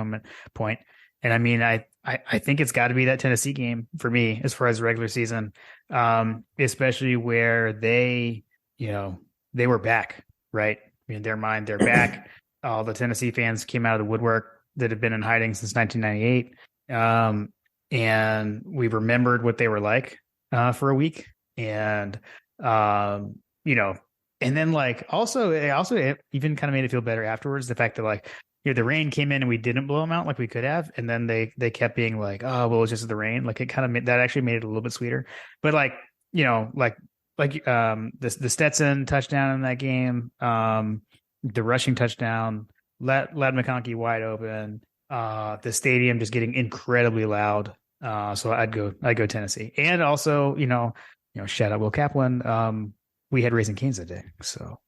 point. And I mean, I think it's got to be that Tennessee game for me as far as regular season, especially where they were back, right? I mean, in their mind, they're back. All the Tennessee fans came out of the woodwork that had been in hiding since 1998. And we remembered what they were like for a week. And, and then like it even kind of made it feel better afterwards. The fact that like, the rain came in and we didn't blow them out like we could have. And then they kept being like, oh, well, it's just the rain. Like it kind of that actually made it a little bit sweeter. But like, the Stetson touchdown in that game, the rushing touchdown, let McConkey wide open, the stadium just getting incredibly loud. So I'd go Tennessee. And also, shout out Will Kaplan. We had Raising Cane's that day. So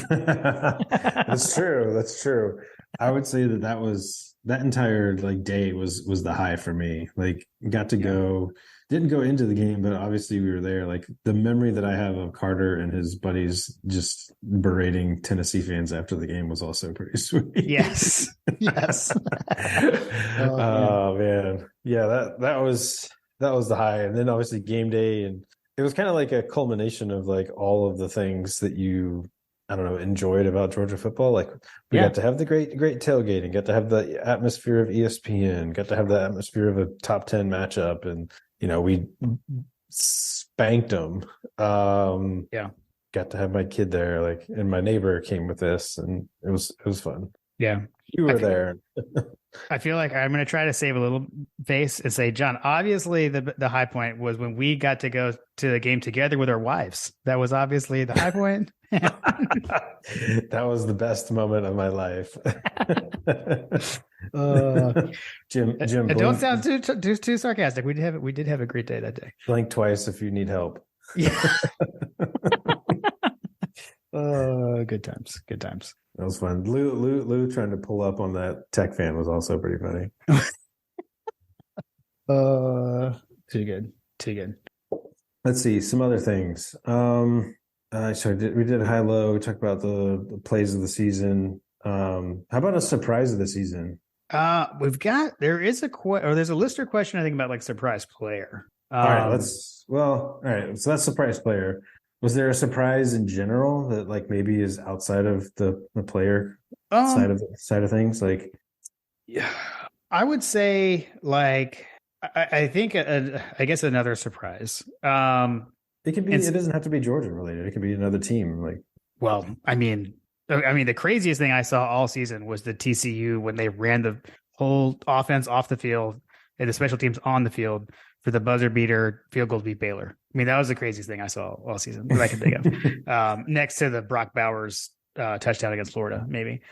That's true. I would say that entire like day was the high for me. Like got to didn't go into the game, but obviously we were there. Like the memory that I have of Carter and his buddies just berating Tennessee fans after the game was also pretty sweet. Yes. Oh man. Yeah, that was the high. And then obviously game day, and it was kind of like a culmination of like all of the things that you enjoyed about Georgia football. Like we got to have the great tailgating, got to have the atmosphere of ESPN, got to have the atmosphere of a top 10 matchup, and we spanked them. Got to have my kid there, like, and my neighbor came with this, and it was fun. Yeah, you were there. I feel like I'm going to try to save a little face and say, John, obviously the high point was when we got to go to the game together with our wives. That was obviously the high point. That was the best moment of my life. Jim, don't sound too sarcastic. We did have a great day that day. Blink twice if you need help. Yeah. Good times. That was fun. Lou trying to pull up on that Tech fan was also pretty funny. Too good. Let's see some other things. We did high low. We talked about the plays of the season. How about a surprise of the season? There's a listener question I think about like surprise player. All right. So that's surprise player. Was there a surprise in general that like maybe is outside of the player side of things? Like, yeah, I would say like I think I guess another surprise. It could be. It doesn't have to be Georgia related. It could be another team. Like, well, I mean, the craziest thing I saw all season was the TCU when they ran the whole offense off the field and the special teams on the field for the buzzer beater field goal to beat Baylor. I mean, that was the craziest thing I saw all season that I can think of. Next to the Brock Bowers touchdown against Florida, maybe.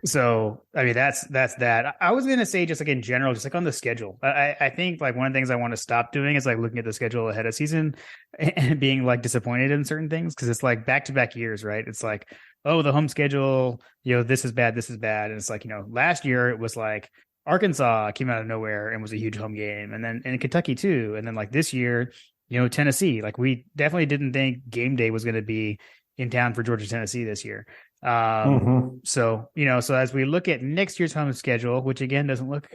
So, I mean, that's that. I was going to say just like in general, just like on the schedule, I think like one of the things I want to stop doing is like looking at the schedule ahead of season and being like disappointed in certain things. Cause it's like back-to-back years, right? It's like, oh, the home schedule, this is bad. And it's like, last year it was like Arkansas came out of nowhere and was a huge home game. And then in Kentucky too. And then like this year, Tennessee, like we definitely didn't think game day was going to be in town for Georgia, Tennessee this year. So as we look at next year's home schedule, which again doesn't look,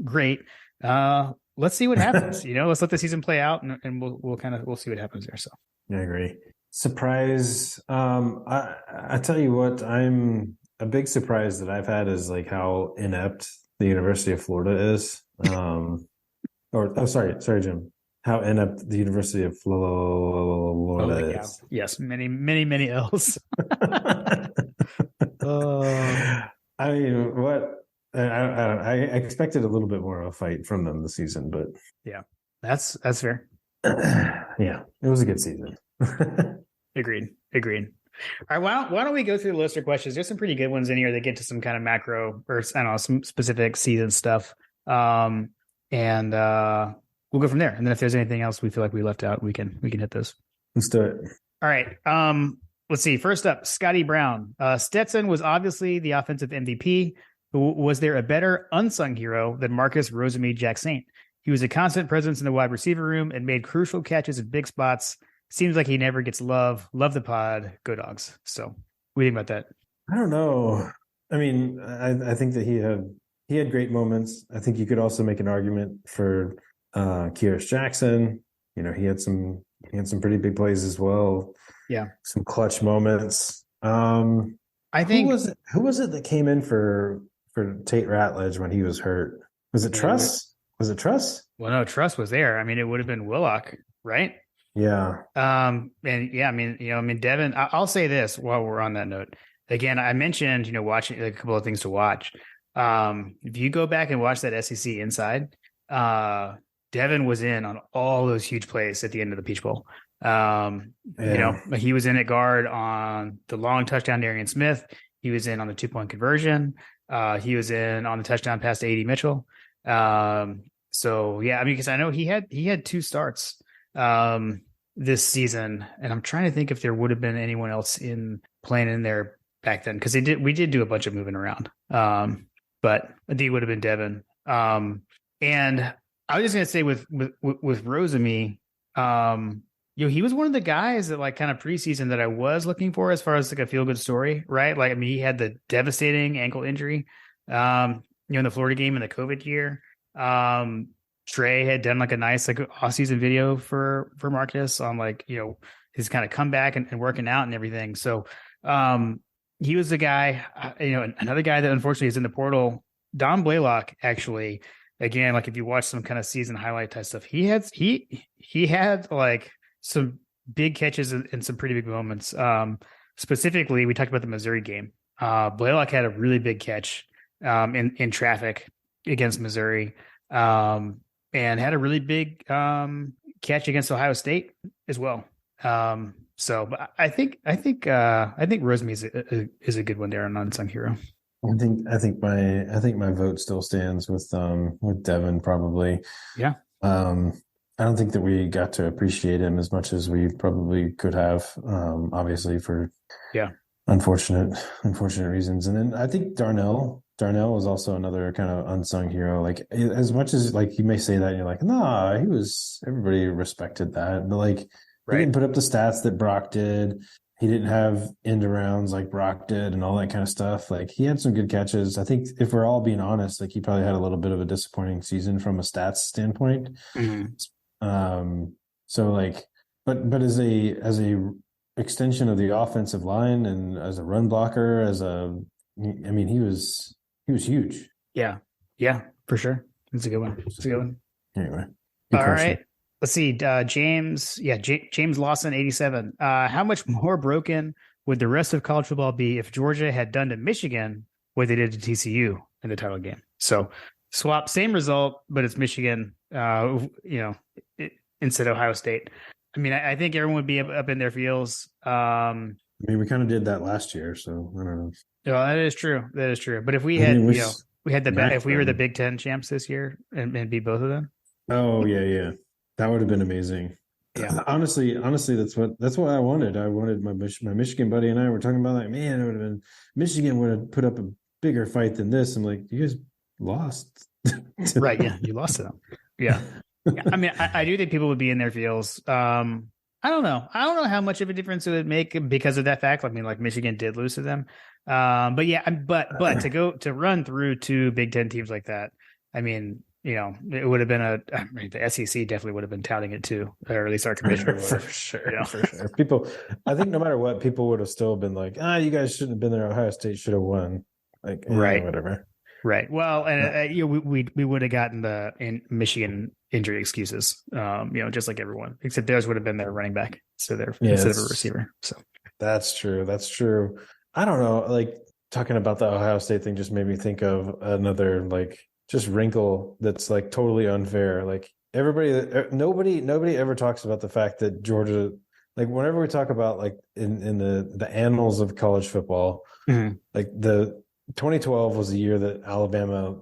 great. Let's see what happens. Let's let the season play out and we'll see what happens there. So I agree. Surprise. I tell you what, I'm a big surprise that I've had is like how inept the University of Florida is. Sorry, Jim. How inept the University of Florida yeah. is. Yes, many L's. I mean, what I expected a little bit more of a fight from them this season, but Yeah, that's fair. yeah, it was a good season. Agreed. All right, why don't we go through the list of questions? There's some pretty good ones in here that get to some kind of macro or I don't know, some specific season stuff. And we'll go from there. And then if there's anything else we feel like we left out, we can hit those. Let's do it. All right. Let's see. First up, Scotty Brown. Stetson was obviously the offensive MVP. Was there a better unsung hero than Marcus Rosemy-Jacksaint? He was a constant presence in the wide receiver room and made crucial catches in big spots. Seems like he never gets love. Love the pod. Go Dogs. So what do you think about that? I don't know. I mean, I think that he had great moments. I think you could also make an argument for Kearis Jackson. You know, he had some pretty big plays as well. Yeah. Some clutch moments. I think who was it that came in for Tate Ratledge when he was hurt? Was it Truss? Was it Truss? Well, no, Truss was there. I mean, it would have been Willock, right? Yeah. And yeah, I mean, Devin, I'll say this while we're on that note. Again, I mentioned, watching a couple of things to watch. If you go back and watch that SEC Inside, Devin was in on all those huge plays at the end of the Peach Bowl. He was in at guard on the long touchdown to Darian Smith. He was in on the 2-point conversion. He was in on the touchdown pass to A.D. Mitchell. So yeah, I mean, because I know he had 2 starts this season, and I'm trying to think if there would have been anyone else playing in there back then, because we did do a bunch of moving around. But I think it would have been Devin. And I was just gonna say with Rosemy, he was one of the guys that like kind of preseason that I was looking for as far as like a feel good story, right? Like, I mean, he had the devastating ankle injury, in the Florida game in the COVID year. Trey had done like a nice like off-season video for Marcus on like, his kind of comeback and working out and everything. So he was the guy, another guy that unfortunately is in the portal. Don Blaylock, actually, again, like if you watch some kind of season highlight type stuff, he had like some big catches and some pretty big moments. Specifically, we talked about the Missouri game. Blaylock had a really big catch in traffic against Missouri. And had a really big catch against Ohio State as well. So, but I think Rosemy is a good one there, an unsung hero. I think my vote still stands with Devin probably. Yeah. I don't think that we got to appreciate him as much as we probably could have. Obviously for unfortunate reasons, and then I think Darnell was also another kind of unsung hero. Like, as much as like you may say that and you're like, nah, everybody respected that, but like he didn't put up the stats that Brock did. He didn't have end arounds like Brock did and all that kind of stuff. Like, he had some good catches. I think if we're all being honest, like he probably had a little bit of a disappointing season from a stats standpoint. Mm-hmm. So like, but as a extension of the offensive line and as a run blocker, he was huge. Yeah, for sure. It's a good one. Anyway. All right. Let's see. James Lawson, 87. How much more broken would the rest of college football be if Georgia had done to Michigan what they did to TCU in the title game? So swap, same result, but it's Michigan, instead of Ohio State. I mean, I think everyone would be up in their feels. We kind of did that last year, so I don't know. Well, that is true. But if we had, if we were the Big Ten champs this year and beat both of them. Oh yeah. That would have been amazing. Yeah. Honestly, that's what I wanted. I wanted my Michigan buddy and I were talking about, like, man, it would have been Michigan would have put up a bigger fight than this. I'm like, you guys lost. Right. Yeah. You lost to them. Yeah. I mean, I do think people would be in their feels. I don't know how much of a difference it would make because of that fact. I mean, like, Michigan did lose to them. But to run through 2 Big Ten teams like that, I mean, it would have been the SEC definitely would have been touting it too, or at least our commissioner would have. For sure. People, I think no matter what, people would have still been like, you guys shouldn't have been there. Ohio State should have won. Like, right. Whatever. Right. Well, and we would have gotten the Michigan injury excuses, just like everyone, except theirs would have been their running back instead of a receiver. So that's true. I don't know. Like, talking about the Ohio State thing just made me think of another like just wrinkle that's like totally unfair. Like nobody ever talks about the fact that Georgia, like whenever we talk about like in the annals of college football, like the 2012 was the year that Alabama,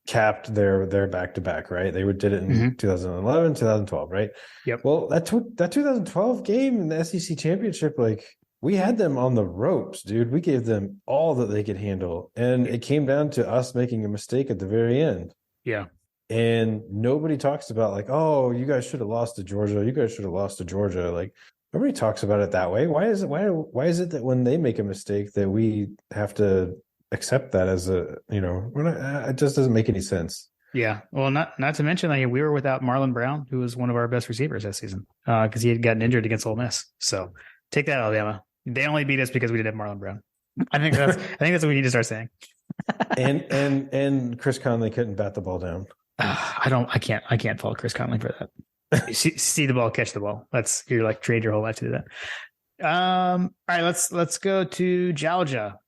capped their back-to-back, right? They did it in 2011, 2012, right? Yep. Well, that 2012 game in the SEC championship, like we had them on the ropes, dude. We gave them all that they could handle. And it came down to us making a mistake at the very end. Yeah. And nobody talks about like, oh, you guys should have lost to Georgia. You guys should have lost to Georgia. Like nobody talks about it that way. Why is it that when they make a mistake that we have to accept that as it just doesn't make any sense. Yeah. Well, not to mention like we were without Marlon Brown, who was one of our best receivers that season, because he had gotten injured against Ole Miss. So take that, Alabama. They only beat us because we didn't have Marlon Brown. I think that's what we need to start saying. and Chris Conley couldn't bat the ball down. I can't fault Chris Conley for that. see the ball, catch the ball. You're like trained your whole life to do that. All right, let's go to Georgia.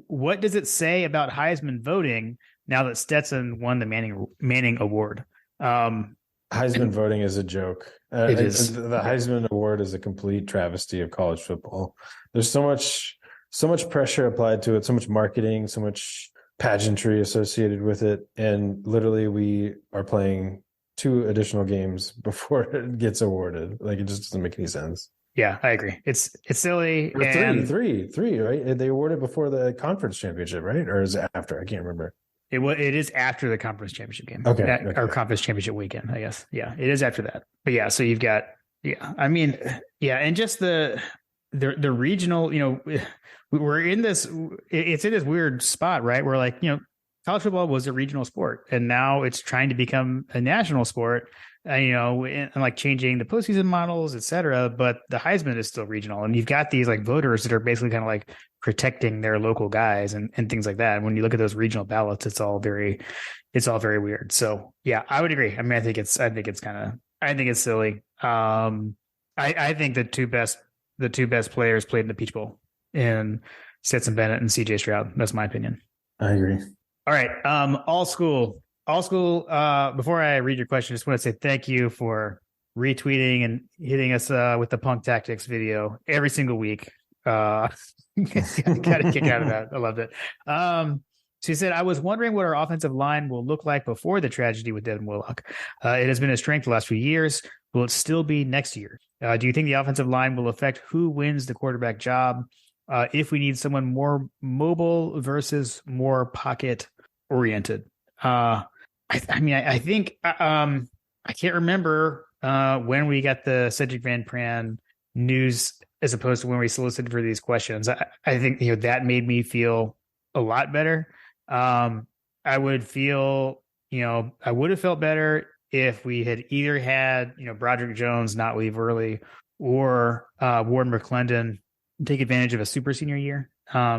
What does it say about Heisman voting now that Stetson won the Manning Award? Heisman voting is a joke. It is. The Heisman Award is a complete travesty of college football. There's so much pressure applied to it, so much marketing, so much pageantry associated with it, and literally we are playing 2 additional games before it gets awarded. Like it just doesn't make any sense. Yeah, I agree. It's silly. Or three, right? They awarded before the conference championship, right? Or is it after? I can't remember. It is after the conference championship game. Okay. Or conference championship weekend, I guess. Yeah, it is after that. But yeah, so you've got, and just the regional, we're in this, it's in this weird spot, right? Where like, college football was a regional sport and now it's trying to become a national sport. And like changing the postseason models, et cetera, but the Heisman is still regional. And you've got these like voters that are basically kind of like protecting their local guys and things like that. And when you look at those regional ballots, it's all very weird. So yeah, I would agree. I mean, I think it's silly. I think the two best players played in the Peach Bowl in Stetson Bennett and CJ Stroud. That's my opinion. I agree. All right. All school. Before I read your question, I just want to say thank you for retweeting and hitting us with the Punk Tactics video every single week. Got a kick out of that. I loved it. So he said, I was wondering what our offensive line will look like before the tragedy with Devin Willock. It has been a strength the last few years. Will it still be next year? Do you think the offensive line will affect who wins the quarterback job if we need someone more mobile versus more pocket oriented? I think I can't remember when we got the Cedric Van Pran news as opposed to when we solicited for these questions. I think that made me feel a lot better. I would have felt better if we had either had Broderick Jones not leave early or Warren McClendon take advantage of a super senior year,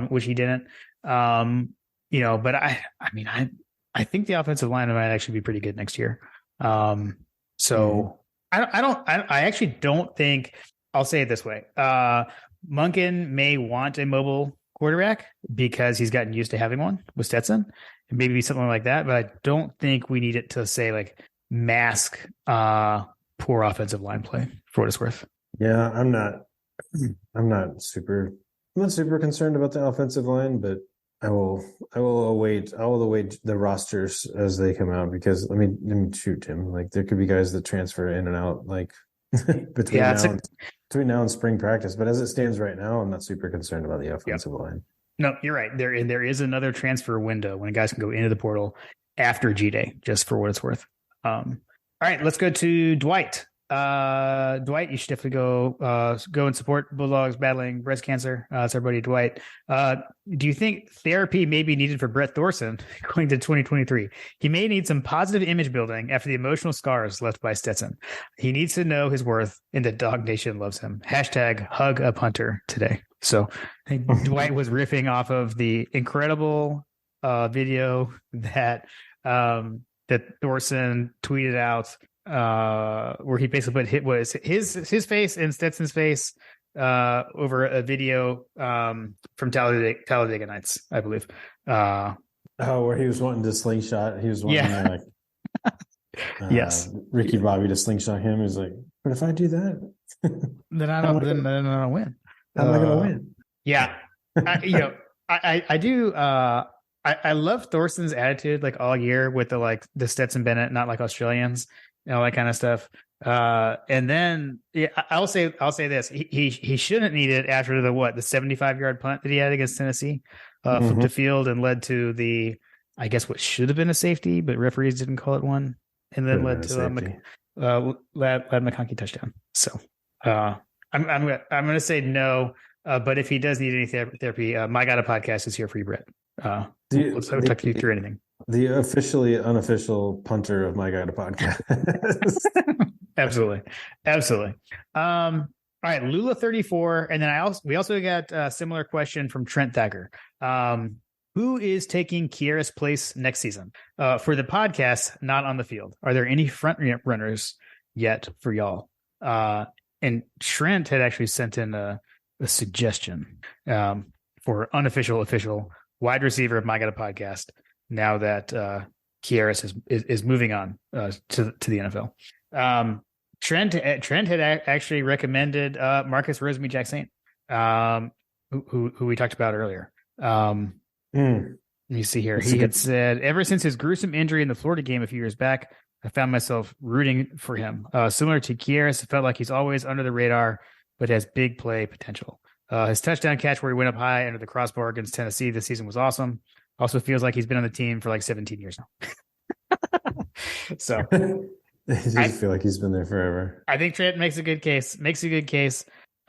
which he didn't. But I think the offensive line might actually be pretty good next year. I actually don't think, I'll say it this way. Monken may want a mobile quarterback because he's gotten used to having one with Stetson, and maybe something like that. But I don't think we need it to say like mask poor offensive line play for what it's worth. Yeah, I'm not super concerned about the offensive line, but I will await the rosters as they come out, because let me shoot him. Like there could be guys that transfer in and out like between now and spring practice. But as it stands right now, I'm not super concerned about the offensive line. No, you're right. There is another transfer window when guys can go into the portal after G-Day, just for what it's worth. All right, let's go to Dwight. Dwight, you should definitely go and support Bulldogs battling breast cancer. It's our buddy Dwight. Do you think therapy may be needed for Brett Thorson going to 2023? He may need some positive image building after the emotional scars left by Stetson. He needs to know his worth and that Dog Nation loves him. Hashtag hug a punter today. So I think Dwight was riffing off of the incredible video that Thorson tweeted out, where he basically put his face and Stetson's face over a video from Talladega Nights, I believe. Where he was wanting to slingshot. He was wanting yes, Ricky Bobby to slingshot him. He's like, but if I do that, then I don't win. How am I going to win? Yeah, I do. I love Thorson's attitude like all year with the Stetson Bennett, not like Australians, all that kind of stuff. And then I'll say this: he shouldn't need it after the 75-yard punt that he had against Tennessee, flipped the field and led to I guess what should have been a safety, but referees didn't call it one, and then led to Ladd McConkey touchdown. So I'm going to say no. But if he does need any therapy, My God, a Podcast is here for you, Brett. Let's talk you through anything. The officially unofficial punter of My God, a Podcast. Absolutely. All right, Lula 34, and then we also got a similar question from Trent Thacker. Who is taking Kiera's place next season? For the podcast, not on the field. Are there any front runners yet for y'all? And Trent had actually sent in a suggestion for official wide receiver of My God, a Podcast. Now that Kearis is moving on to the NFL, Trent had actually recommended Marcus Rosemy-Jacksaint, who we talked about earlier. Let me see here. He had said, ever since his gruesome injury in the Florida game a few years back, I found myself rooting for him. Similar to Kearis, it felt like he's always under the radar, but has big play potential. His touchdown catch where he went up high under the crossbar against Tennessee this season was awesome. Also feels like he's been on the team for 17 years now. So I feel like he's been there forever. I think Trent makes a good case.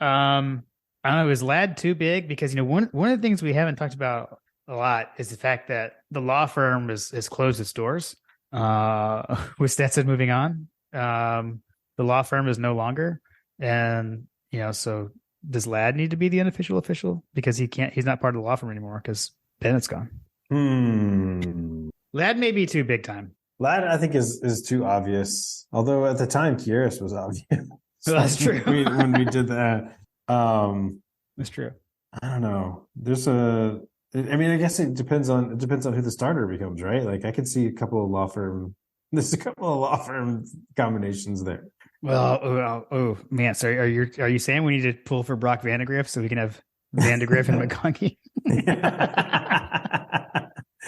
I don't know, is Ladd too big? Because one of the things we haven't talked about a lot is the fact that the law firm has closed its doors. With Stetson moving on, the law firm is no longer, and so does Ladd need to be the unofficial official because he's not part of the law firm anymore because Bennett's gone. Ladd may be too big time. Ladd, I think, is too obvious. Although at the time, Kearis was obvious. So that's true. when we did that, that's true. I don't know. I guess it depends on who the starter becomes, right? Like I could see a couple of law firm. There's a couple of law firm combinations there. Well, man. So are you saying we need to pull for Brock Vandegrift so we can have Vandegrift and McConkey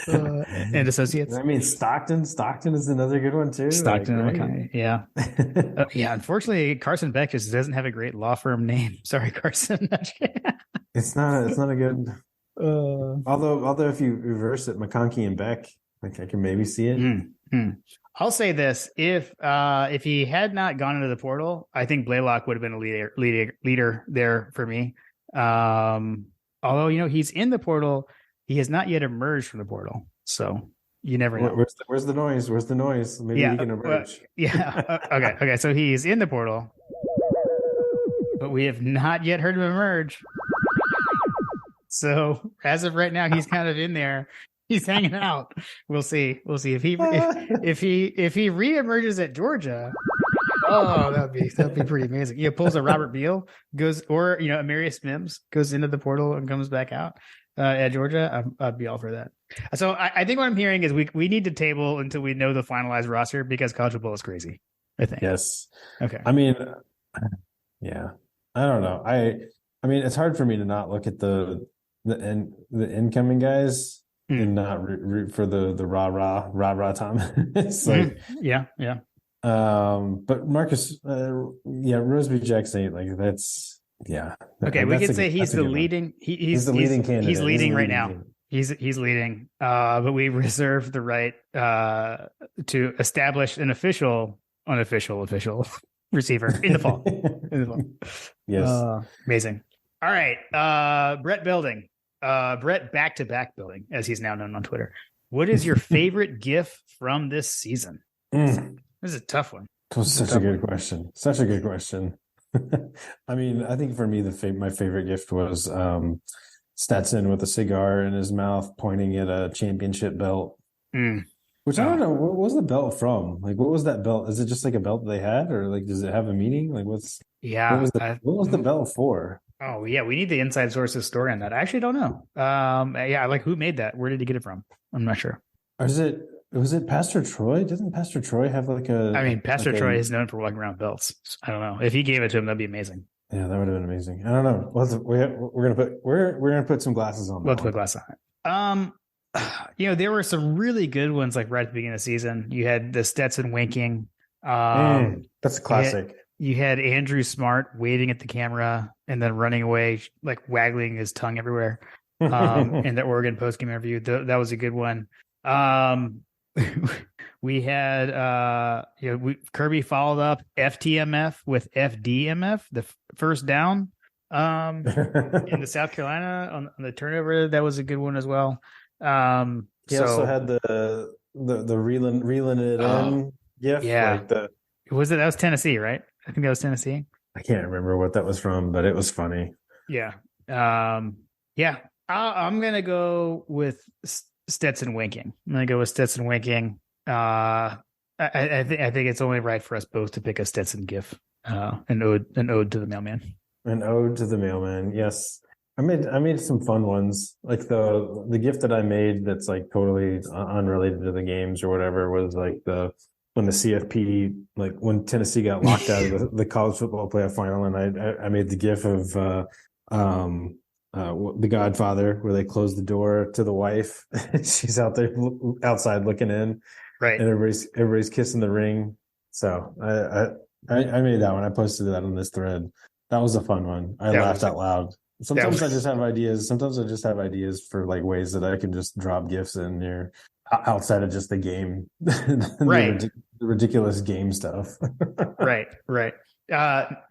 and associates? I mean, Stockton is another good one too. Stockton and McConkey, yeah. Yeah. Unfortunately, Carson Beck just doesn't have a great law firm name. Sorry, Carson. It's not a good. Although if you reverse it, McConkey and Beck, I can maybe see it. I'll say this: if he had not gone into the portal, I think Blaylock would have been a leader there for me. Although he's in the portal, he has not yet emerged from the portal, so you never know. Where's the noise? Where's the noise? Maybe he can emerge. Okay. So he's in the portal, but we have not yet heard him emerge. So as of right now, he's kind of in there. He's hanging out. We'll see if he reemerges at Georgia. Oh, that'd be pretty amazing. Pulls a Robert Beal, goes, or Amarius Mims goes into the portal and comes back out at Georgia. I'd be all for that. So I think what I'm hearing is we need to table until we know the finalized roster because college football is crazy. I think. Yes. Okay. I mean, yeah. I don't know. I mean, it's hard for me to not look at the incoming guys and not root for the rah Tom. It's like yeah. But Marcus, Rosemy-Jacksaint, like that's Okay, we could say he's the leading. He's the leading candidate. He's leading right now. He's leading. But we reserve the right to establish an unofficial receiver in the fall. In the fall. Yes. Amazing. All right. Brett Building. Brett back-to-back Building, as he's now known on Twitter. What is your favorite GIF from this season? This is a tough one. It was such a good question. Such a good question. I mean, I think for me, my favorite gift was Stetson with a cigar in his mouth, pointing at a championship belt. Which I don't know. What was the belt from? Like, what was that belt? Is it just like a belt that they had, or like, does it have a meaning? Like, what was the belt for? Oh yeah, we need the inside sources story on that. I actually don't know. Yeah, like who made that? Where did he get it from? I'm not sure. Or was it Pastor Troy? Doesn't Pastor Troy have like a? I mean, Pastor Troy is known for walking around belts. I don't know. If he gave it to him, that'd be amazing. Yeah, that would have been amazing. I don't know. We're gonna put some glasses on. We'll put glasses on it. There were some really good ones like right at the beginning of the season. You had the Stetson winking. That's a classic. You had Andrew Smart waving at the camera and then running away, like waggling his tongue everywhere. In the Oregon postgame interview, that was a good one. We had Kirby followed up FTMF with FDMF, the first down in the South Carolina on the turnover. That was a good one as well. He also had the reeling it in gif. Yeah. That was Tennessee, right? I think that was Tennessee. I can't remember what that was from, but it was funny. Yeah. I'm gonna go with Stetson winking. I think it's only right for us both to pick a Stetson gif, an ode to the mailman. An ode to the mailman. Yes, I made some fun ones. Like the gift that I made that's like totally unrelated to the games or whatever was like when the CFP, like when Tennessee got locked out of the college football playoff final, and I made the gif of The Godfather, where they close the door to the wife. She's out there outside looking in, right? And everybody's kissing the ring. So I made that one. I posted that on this thread. That was a fun one. I laughed out loud. Sometimes I just have ideas. Sometimes I just have ideas for like ways that I can just drop gifs in there outside of just the game, right? The ridiculous game stuff. Right.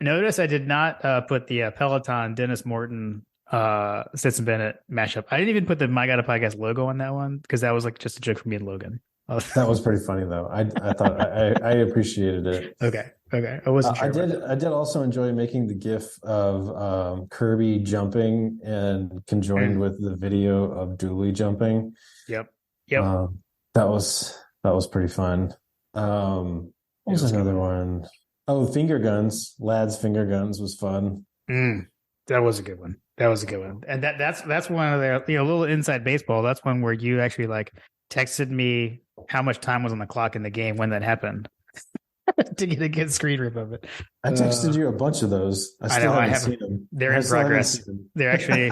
Notice I did not put the Peloton Dennis Morton Stetson Bennett mashup. I didn't even put the My God a Podcast logo on that one because that was like just a joke for me and Logan. That was pretty funny though. I thought I appreciated it. Okay. I wasn't sure. I did also enjoy making the GIF of Kirby jumping and conjoined with the video of Dooley jumping. Yep. That was pretty fun. What was another one? Oh, finger guns. Lads finger guns was fun. That was a good one. And that's one of their little inside baseball. That's one where you actually like texted me how much time was on the clock in the game when that happened to get a good screen rip of it. I texted you a bunch of those. I haven't seen them. They're in progress. They're actually,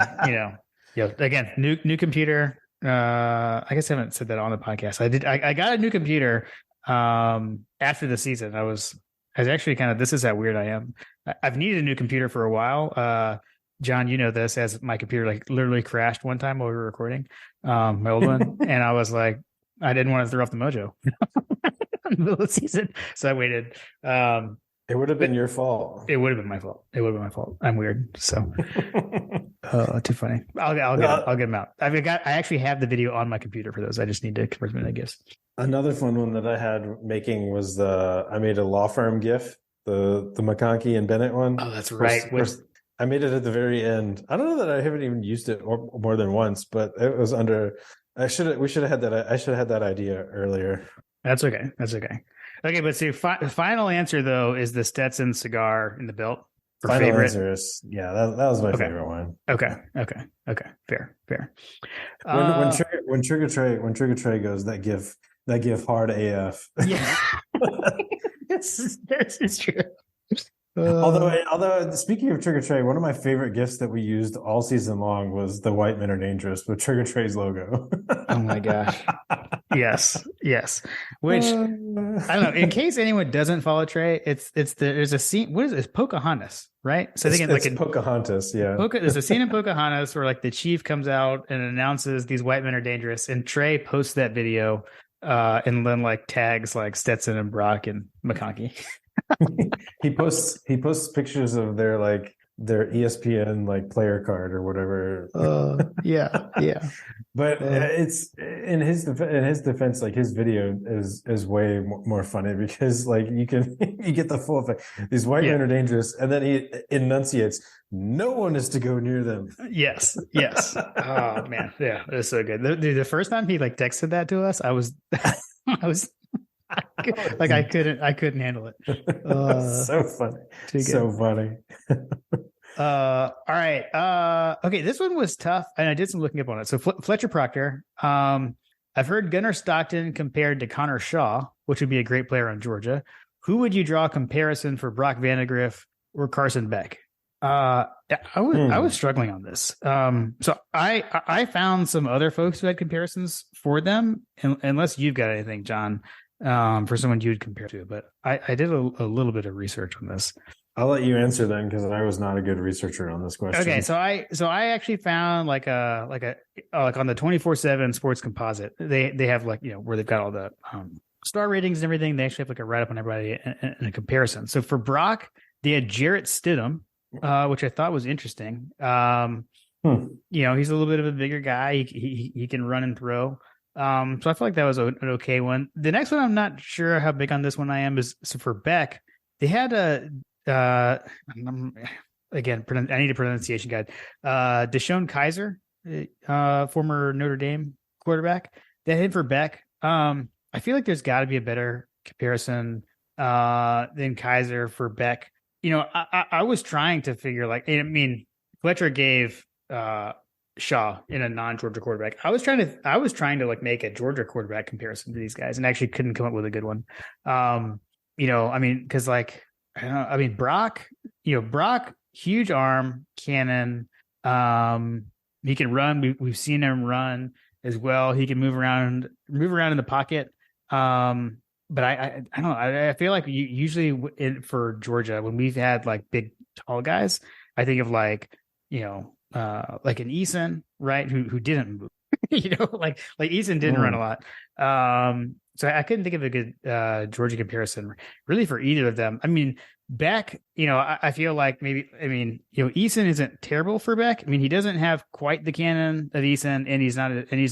again, new computer. I guess I haven't said that on the podcast. I got a new computer after the season. I was actually this is how weird I am. I've needed a new computer for a while. John, you know this, as my computer like literally crashed one time while we were recording my old one. And I was like, I didn't want to throw off the mojo in the middle of the season. So I waited. It would have been your fault. It would have been my fault. I'm weird. So too funny. I'll get them out. I actually have the video on my computer for those. I just need to convert them, I guess. Another fun one that I had making was I made a law firm GIF, the McConkey and Bennett one. Oh, that's right. I made it at the very end. I don't know that I haven't even used it more than once, but it was under. I should have had that. I should have had that idea earlier. That's okay. Okay, but see, final answer though is the Stetson cigar in the belt. Final favorite answer is that was my favorite one. Okay. Fair. When Trigger Trey goes, that GIF hard AF. Yeah, it's true. Although speaking of Trigger Trey, one of my favorite gifts that we used all season long was the White Men Are Dangerous with Trigger Trey's logo. Oh my gosh. Yes. Which I don't know. In case anyone doesn't follow Trey, there's a scene. What is it? It's Pocahontas, right? So I think it's Pocahontas. Yeah. There's a scene in Pocahontas where like the chief comes out and announces these white men are dangerous, and Trey posts that video, and then like tags like Stetson and Brock and McConkey. he posts pictures of their ESPN like player card or whatever. Yeah. But it's in his defense, like his video is way more funny because like you get the full effect. These white men are dangerous, and then he enunciates, "No one is to go near them." Yes. Oh man, yeah, it was so good. The first time he like texted that to us, I was like I couldn't handle it. So funny, so funny. All right. Okay, this one was tough, and I did some looking up on it. So Fletcher Proctor. I've heard Gunnar Stockton compared to Connor Shaw, which would be a great player on Georgia. Who would you draw a comparison for Brock Vandagriff or Carson Beck? I was struggling on this. So I found some other folks who had comparisons for them, unless you've got anything, John, for someone you'd compare to. But I did a little bit of research on this. I'll let you answer then because I was not a good researcher on this question. Okay, so I actually found like on the 24/7 Sports Composite, they have like, you know, where they've got all the star ratings and everything. They actually have like a write up on everybody in a comparison. So for Brock, they had Jarrett Stidham, which I thought was interesting. You know, he's a little bit of a bigger guy. He can run and throw. So I feel like that was an okay one. The next one, I'm not sure how big on this one I am, is so for Beck, they had again, I need a pronunciation guide. Deshaun Kaiser, former Notre Dame quarterback. That hit for Beck. I feel like there's got to be a better comparison than Kaiser for Beck. You know, I was trying to figure, like, I mean, Fletcher gave Shaw in a non-Georgia quarterback. I was trying to like make a Georgia quarterback comparison to these guys, and actually couldn't come up with a good one. You know, I mean, because like, I mean, Brock, huge arm, cannon. He can run. We've seen him run as well. He can move around in the pocket. But I don't know. I feel like usually for Georgia, when we've had like big, tall guys, I think of like, you know, like an Eason, right? Who didn't move, you know, like Eason didn't run a lot. So I couldn't think of a good Georgia comparison really for either of them. I mean, Beck, you know, I feel like maybe, I mean, you know, Eason isn't terrible for Beck. I mean, he doesn't have quite the cannon of Eason, and he's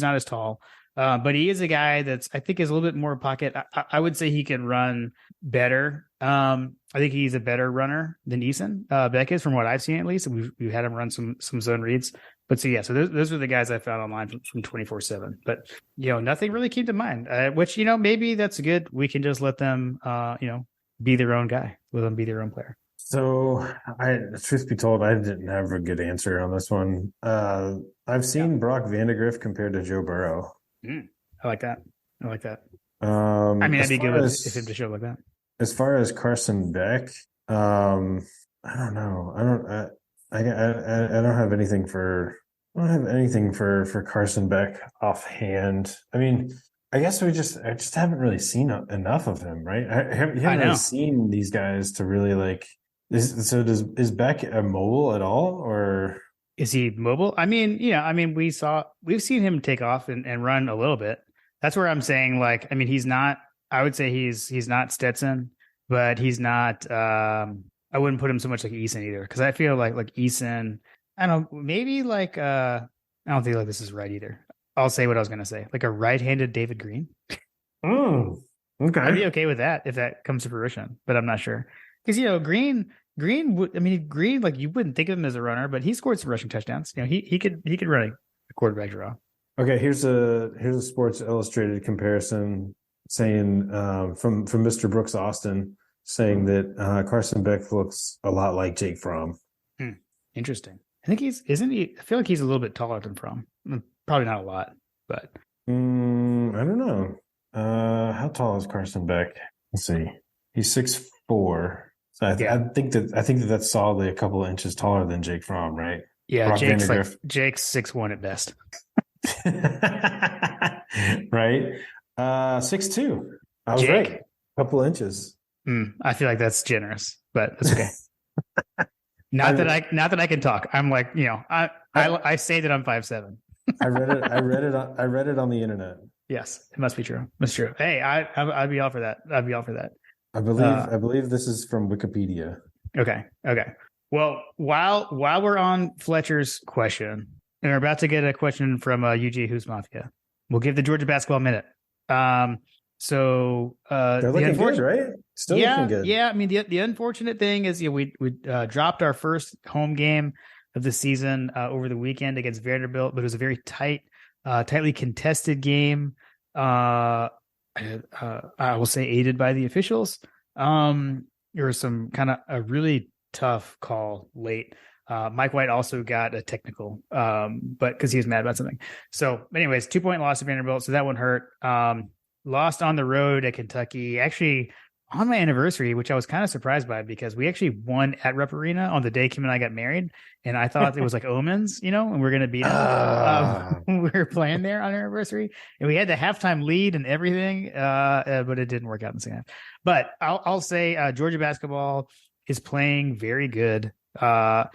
not as tall. But he is a guy that's, I think, is a little bit more pocket. I would say he can run better. I think he's a better runner than Eason. Beck is, from what I've seen at least. We've had him run some zone reads. But so, yeah, so those are the guys I found online from 24/7. But, you know, nothing really came to mind, which, you know, maybe that's good. We can just let them, you know, be their own guy. Let them be their own player. So, truth be told, I didn't have a good answer on this one. I've seen Brock Vandagriff compared to Joe Burrow. I like that. I mean, I'd be good if him to show like that. As far as Carson Beck, I don't know. I don't have anything for Carson Beck offhand. I mean, I guess I just haven't really seen enough of him, right? You haven't really seen these guys to really like. Is Beck mobile at all, or is he mobile? I mean, yeah. I mean, we've seen him take off and run a little bit. That's where I'm saying, like, I mean, he's not. I would say he's not Stetson, but he's not. I wouldn't put him so much like Eason either, because I feel like Eason. I don't know. Maybe like I don't think like this is right either. I'll say what I was going to say, like a right-handed David Green. Oh, okay. I'd be okay with that if that comes to fruition, but I'm not sure, because, you know, Green, like, you wouldn't think of him as a runner, but he scored some rushing touchdowns. You know, he could run a quarterback draw. Okay, here's a Sports Illustrated comparison saying from Mr. Brooks Austin saying that Carson Beck looks a lot like Jake Fromm. Interesting. I think isn't he? I feel like he's a little bit taller than Fromm. Probably not a lot, but I don't know. How tall is Carson Beck? Let's see. He's 6'4". So I think that's solidly a couple of inches taller than Jake Fromm, right? Yeah, Jake's 6'1" at best. Right? 6'2". I was right. A couple of inches. I feel like that's generous, but that's okay. Not that I can talk. I'm like, you know, I say that I'm 5'7". I read it on the internet. Yes, it must be true. It's true. Hey, I'd be all for that. I believe this is from Wikipedia. Okay. Well, while we're on Fletcher's question, and we're about to get a question from UG Who's Mafia, we'll give the Georgia Basketball Minute. So they're looking good, right? Still looking good. Yeah. I mean, the unfortunate thing is, we dropped our first home game of the season over the weekend against Vanderbilt, but it was a very tightly contested game. I will say aided by the officials. There was some kind of a really tough call late. Mike White also got a technical, but because he was mad about something. So, anyways, 2-point loss to Vanderbilt, so that one hurt. Lost on the road at Kentucky, actually on my anniversary, which I was kind of surprised by because we actually won at Rupp Arena on the day Kim and I got married, and I thought it was like omens, and we're gonna beat them. We were playing there on our anniversary, and we had the halftime lead and everything, but it didn't work out in the second half. But I'll say Georgia basketball is playing very good. I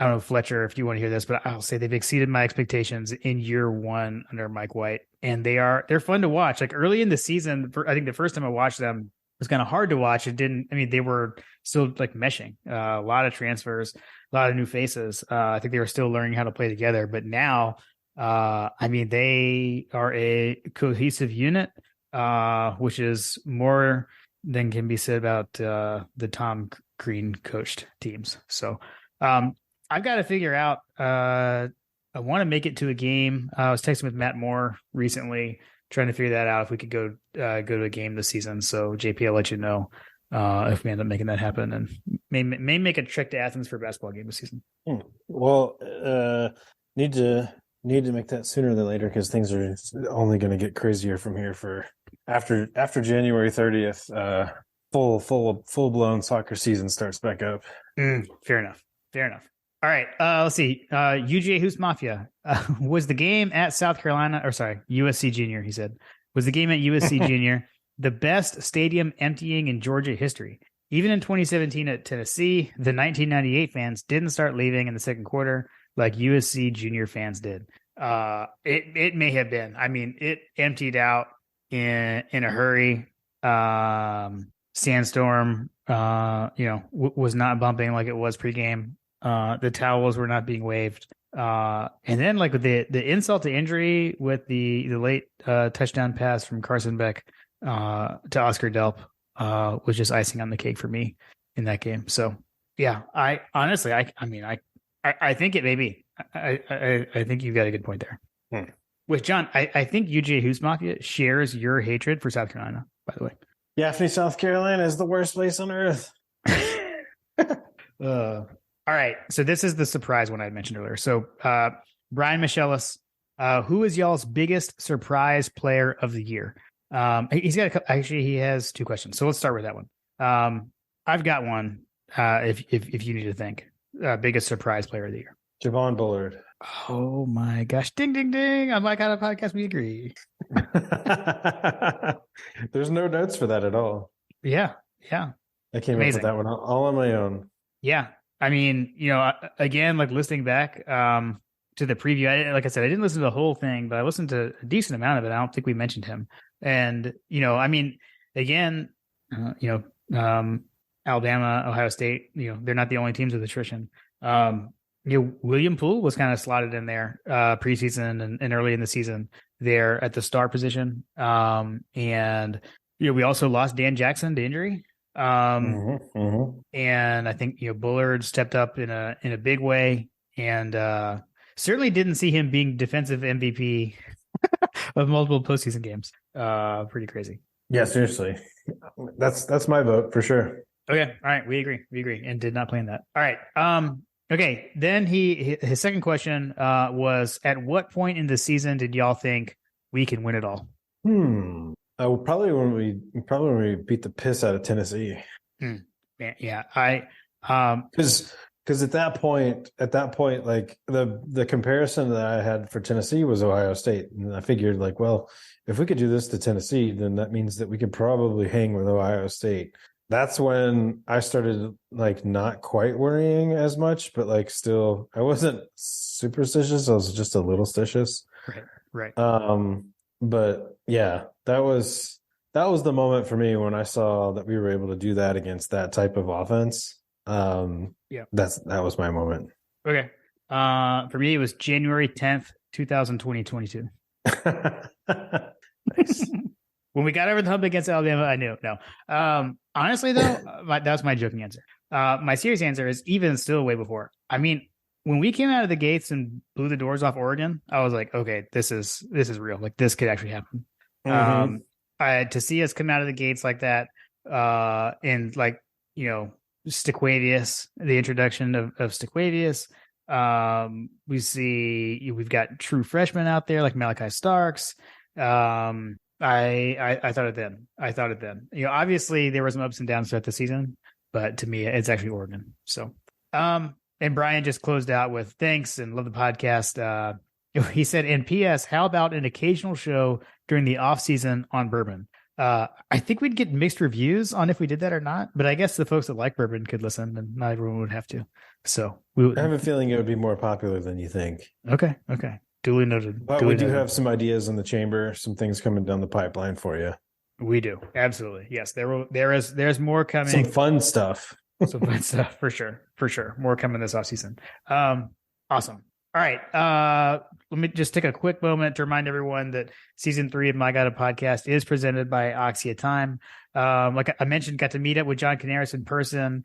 don't know, Fletcher, if you want to hear this, but I'll say they've exceeded my expectations in year one under Mike White, and they're fun to watch. Like early in the season, I think the first time I watched them it was kind of hard to watch. They were still like meshing, a lot of transfers, a lot of new faces. I think they were still learning how to play together, but now, they are a cohesive unit, which is more than can be said about the Tom Green coached teams. So, I've got to figure out. I want to make it to a game. I was texting with Matt Moore recently, trying to figure that out if we could go to a game this season. So JP, I'll let you know if we end up making that happen, and may make a trek to Athens for a basketball game this season. Well, need to make that sooner than later because things are only going to get crazier from here for after January 30th. Full blown soccer season starts back up. Fair enough. All right, let's see. UGA Hoops Mafia was the game at USC Junior. He said was the game at USC Junior the best stadium emptying in Georgia history. Even in 2017 at Tennessee, the 1998 fans didn't start leaving in the second quarter like USC Junior fans did. It may have been. I mean, it emptied out in a hurry. Sandstorm, was not bumping like it was pregame. The towels were not being waved. And then like with the insult to injury with the late touchdown pass from Carson Beck to Oscar Delp was just icing on the cake for me in that game. So yeah, I honestly think it may be. I think you've got a good point there. With John, I think UGA Hoops Mafia shares your hatred for South Carolina, by the way. Gaffney, South Carolina is the worst place on earth. All right, so this is the surprise one I mentioned earlier. So Brian Michelis, who is y'all's biggest surprise player of the year? He has two questions. So let's start with that one. I've got one. If you need to think, biggest surprise player of the year. Javon Bullard. Oh my gosh! Ding ding ding! On my kind of podcast, we agree. There's no notes for that at all. Yeah. I came up with that one all on my own. Yeah. I mean, again, like listening back to the preview, like I said, I didn't listen to the whole thing, but I listened to a decent amount of it. I don't think we mentioned him. And, again, Alabama, Ohio State, they're not the only teams with attrition. William Poole was kind of slotted in there preseason and early in the season there at the star position. And, we also lost Dan Jackson to injury. And I think Bullard stepped up in a big way, and certainly didn't see him being defensive MVP of multiple postseason games. Pretty crazy. Yeah, seriously, that's my vote for sure. Okay, all right, we agree, and did not plan that. All right, okay. Then his second question was, at what point in the season did y'all think we can win it all? Probably when we beat the piss out of Tennessee. Yeah, because at that point, like the comparison that I had for Tennessee was Ohio State, and I figured like, well, if we could do this to Tennessee, then that means that we could probably hang with Ohio State. That's when I started like not quite worrying as much, but like still, I wasn't superstitious. I was just a little stitious. Right. But yeah, that was that was the moment for me when I saw that we were able to do that against that type of offense. Yeah. That was my moment. Okay. For me, it was January 10th, 2022. Nice. When we got over the hump against Alabama, I knew. No. Honestly, though, that's my joking answer. My serious answer is even still way before. I mean, when we came out of the gates and blew the doors off Oregon, I was like, okay, this is real. Like, this could actually happen. To see us come out of the gates like that, and like, you know, Stiquavius, the introduction of Stiquavius. We've got true freshmen out there like Malachi Starks. I thought it then. You know, obviously there was some ups and downs throughout the season, but to me, it's actually Oregon. So, and Brian just closed out with thanks and love the podcast. He said, "In PS, how about an occasional show during the off season on bourbon?" I think we'd get mixed reviews on if we did that or not, but I guess the folks that like bourbon could listen, and not everyone would have to. So I have a feeling it would be more popular than you think. Okay. Duly noted. But we do have some ideas in the chamber, some things coming down the pipeline for you. We do. Absolutely. Yes. There's more coming. Some fun stuff. Some fun stuff for sure. More coming this offseason. Awesome. All right. Let me just take a quick moment to remind everyone that season 3 of My Guided Podcast is presented by Oxia Time. Like I mentioned, got to meet up with John Canaris in person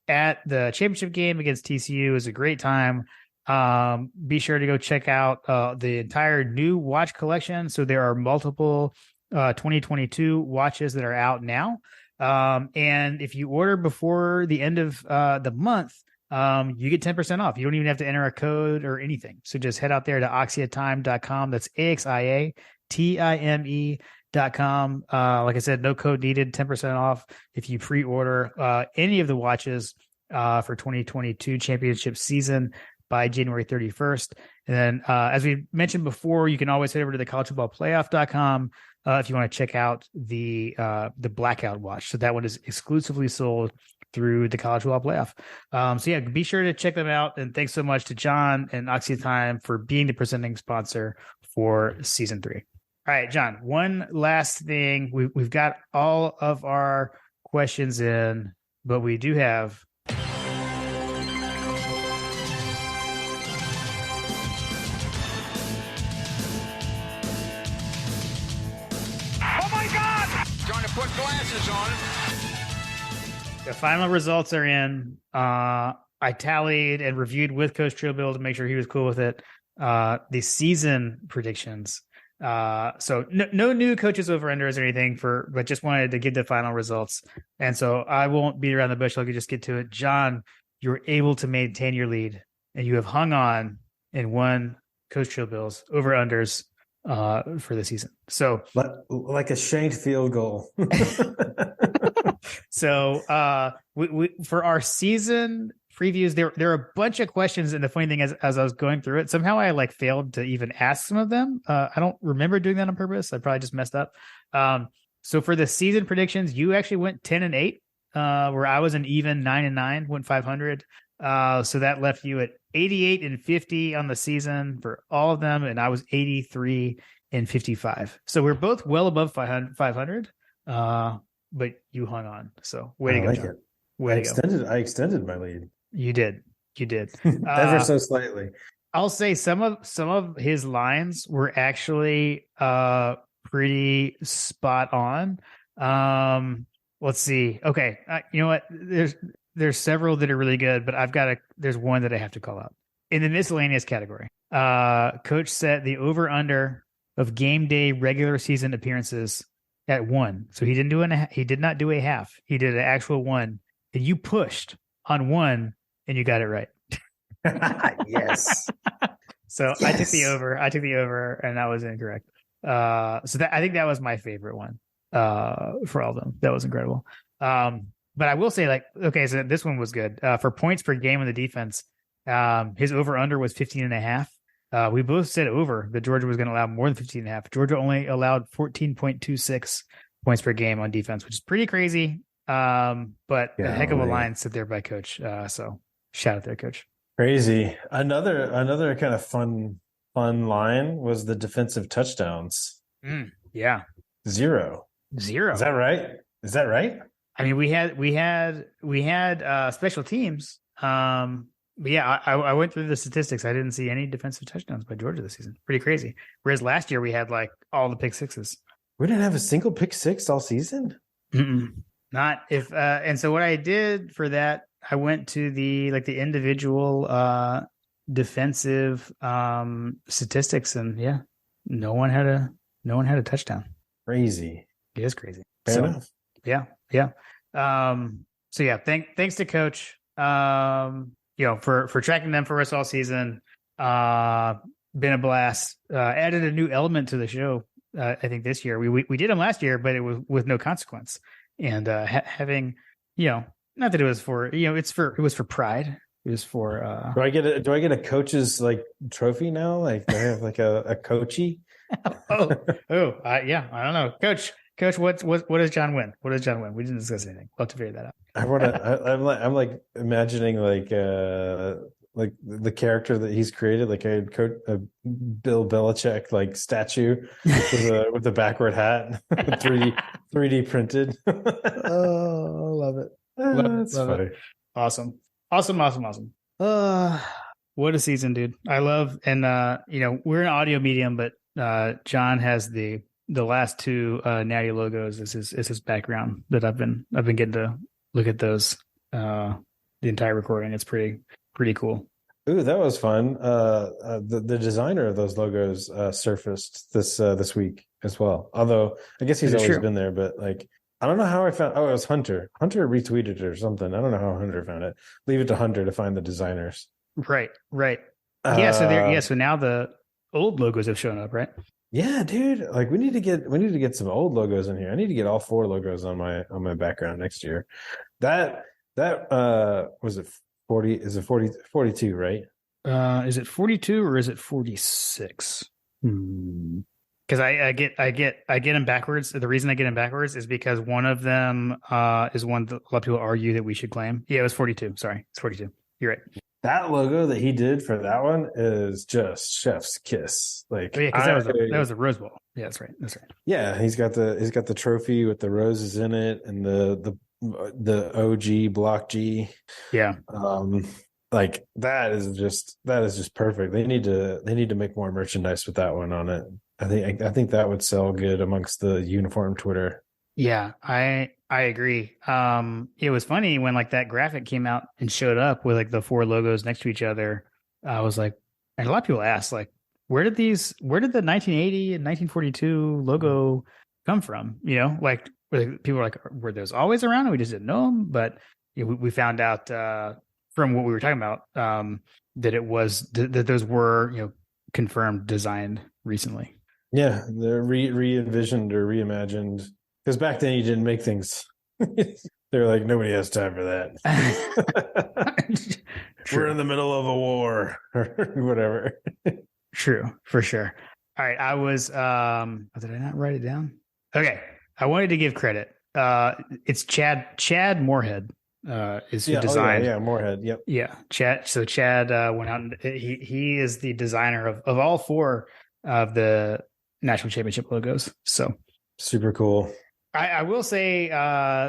at the championship game against TCU. It was a great time. Be sure to go check out the entire new watch collection. So there are multiple 2022 watches that are out now. And if you order before the end of the month, you get 10% off. You don't even have to enter a code or anything. So just head out there to oxiatime.com. That's AXIATIME.com. Like I said, no code needed, 10% off if you pre-order any of the watches for 2022 championship season by January 31st. And then, as we mentioned before, you can always head over to the collegefootballplayoff.com if you want to check out the blackout watch. So that one is exclusively sold through the College Football Playoff. So yeah, be sure to check them out. And thanks so much to John and Oxia Time for being the presenting sponsor for season 3. All right, John, one last thing. We've got all of our questions in, but we do have put glasses on. The final results are in. I tallied and reviewed with Coach Trillbill to make sure he was cool with it. The season predictions. So no new coaches over-unders or anything but just wanted to give the final results. And so I won't beat around the bush. I'll just get to it. John, you were able to maintain your lead, and you have hung on and won Coach Trillbill's over-unders for the season. So like a shanked field goal. So we for our season previews, there are a bunch of questions, and the funny thing is, as I was going through it, somehow I failed to even ask some of them. I don't remember doing that on purpose. I probably just messed up. So for the season predictions, you actually went 10-8, where I was an even 9-9, went 500. So that left you at 88-50 on the season for all of them, and I was 83-55. So we're both well above 500. But you hung on. So way to go, John. Way to go. I extended my lead. You did. Ever so slightly. I'll say some of his lines were actually pretty spot on. Let's see. Okay, you know what? There's several that are really good, but there's one that I have to call out in the miscellaneous category. Coach set the over under of game day regular season appearances at 1. So he did not do a half. He did an actual 1, and you pushed on 1 and you got it right. Yes. So yes. I took the over and that was incorrect. So I think that was my favorite one for all of them. That was incredible. But I will say, okay, so this one was good. For points per game on the defense, his over under was 15.5. We both said over that Georgia was going to allow more than 15.5. Georgia only allowed 14.26 points per game on defense, which is pretty crazy. But a heck of a line set there by Coach. So shout out there, Coach. Crazy. Another kind of fun line was the defensive touchdowns. Yeah. Zero. Is that right? Is that right? I mean, we had special teams. But yeah, I went through the statistics. I didn't see any defensive touchdowns by Georgia this season. Pretty crazy. Whereas last year we had like all the pick sixes. We didn't have a single pick six all season. Not if. And so what I did for that, I went to the individual defensive statistics, and yeah, no one had a touchdown. Crazy. It is crazy. Fair enough. Yeah. So yeah, thanks to Coach. For tracking them for us all season. Been a blast. Added a new element to the show. I think this year we did them last year, but it was with no consequence. And having, not that it was for, it was for pride. It was for. Do I get a coach's like trophy now? Like do I have like a coachy? Yeah. I don't know, Coach, what does John win? What does John win? We didn't discuss anything. We'll have to figure that out. I'm like imagining like the character that he's created, like a Bill Belichick like statue with the backward hat, 3D printed. Oh, love it. That's funny. It. Awesome. What a season, dude. I love, and we're an audio medium, but John has the last two Natty logos is his background that I've been getting to look at those the entire recording. It's pretty cool. Ooh, that was fun. The designer of those logos surfaced this week as well. Although I guess he's always been there, but like I don't know how I found. Oh, it was Hunter. Hunter retweeted it or something. I don't know how Hunter found it. Leave it to Hunter to find the designers. Right. Yeah. So now the old logos have shown up, right? Yeah, dude. Like we need to get some old logos in here. I need to get all 4 logos on my background next year. That was it 40? Is it 42, right? Is it 42 or is it 46? Because I get them backwards. The reason I get them backwards is because one of them is one that a lot of people argue that we should claim. Yeah, it was 42. Sorry, it's 42. You're right. That logo that he did for that one is just chef's kiss. Like, yeah, because that was the Rose Bowl. Yeah, that's right. Yeah, he's got the trophy with the roses in it and the OG Block G. Yeah. Like that is just perfect. They need to make more merchandise with that one on it. I think that would sell good amongst the uniform Twitter. Yeah, I agree. It was funny when like that graphic came out and showed up with like the 4 logos next to each other. I was like, and a lot of people asked like, where did the 1980 and 1942 logo come from? Like people were like, were those always around and we just didn't know them? But we found out from what we were talking about that it was that those were confirmed designed recently. Yeah, they're re-envisioned or reimagined. Because back then you didn't make things. They were like, nobody has time for that. We're in the middle of a war or whatever. True, for sure. All right, I was. Did I not write it down? Okay, I wanted to give credit. It's Chad Moorhead. Is who designed? Moorhead. Yep. Yeah, Chad. So Chad went out and he is the designer of all 4 of the national championship logos. So super cool. I will say,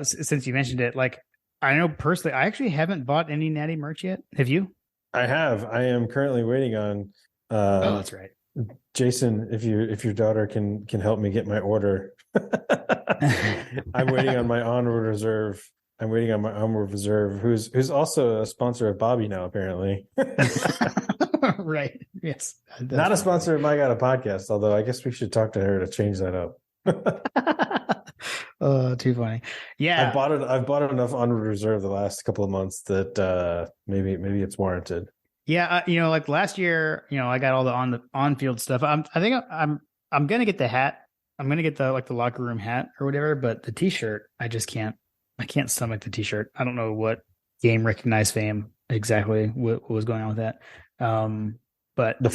since you mentioned it, like I know personally, I actually haven't bought any Natty merch yet. Have you? I have. I am currently waiting on. That's right, Jason. If your daughter can help me get my order, I'm waiting on my onward reserve. Who's also a sponsor of Bobby now, apparently. Right. Yes. Not a sponsor of My God a Podcast, although I guess we should talk to her to change that up. Too funny. Yeah, I've bought enough on reserve the last couple of months that maybe it's warranted. Yeah, like last year, I got all the on-field stuff. I think I'm gonna get the hat. I'm gonna get the locker room hat or whatever. But the T-shirt, I just can't. I can't stomach the T-shirt. I don't know what game recognized fame exactly what was going on with that. But the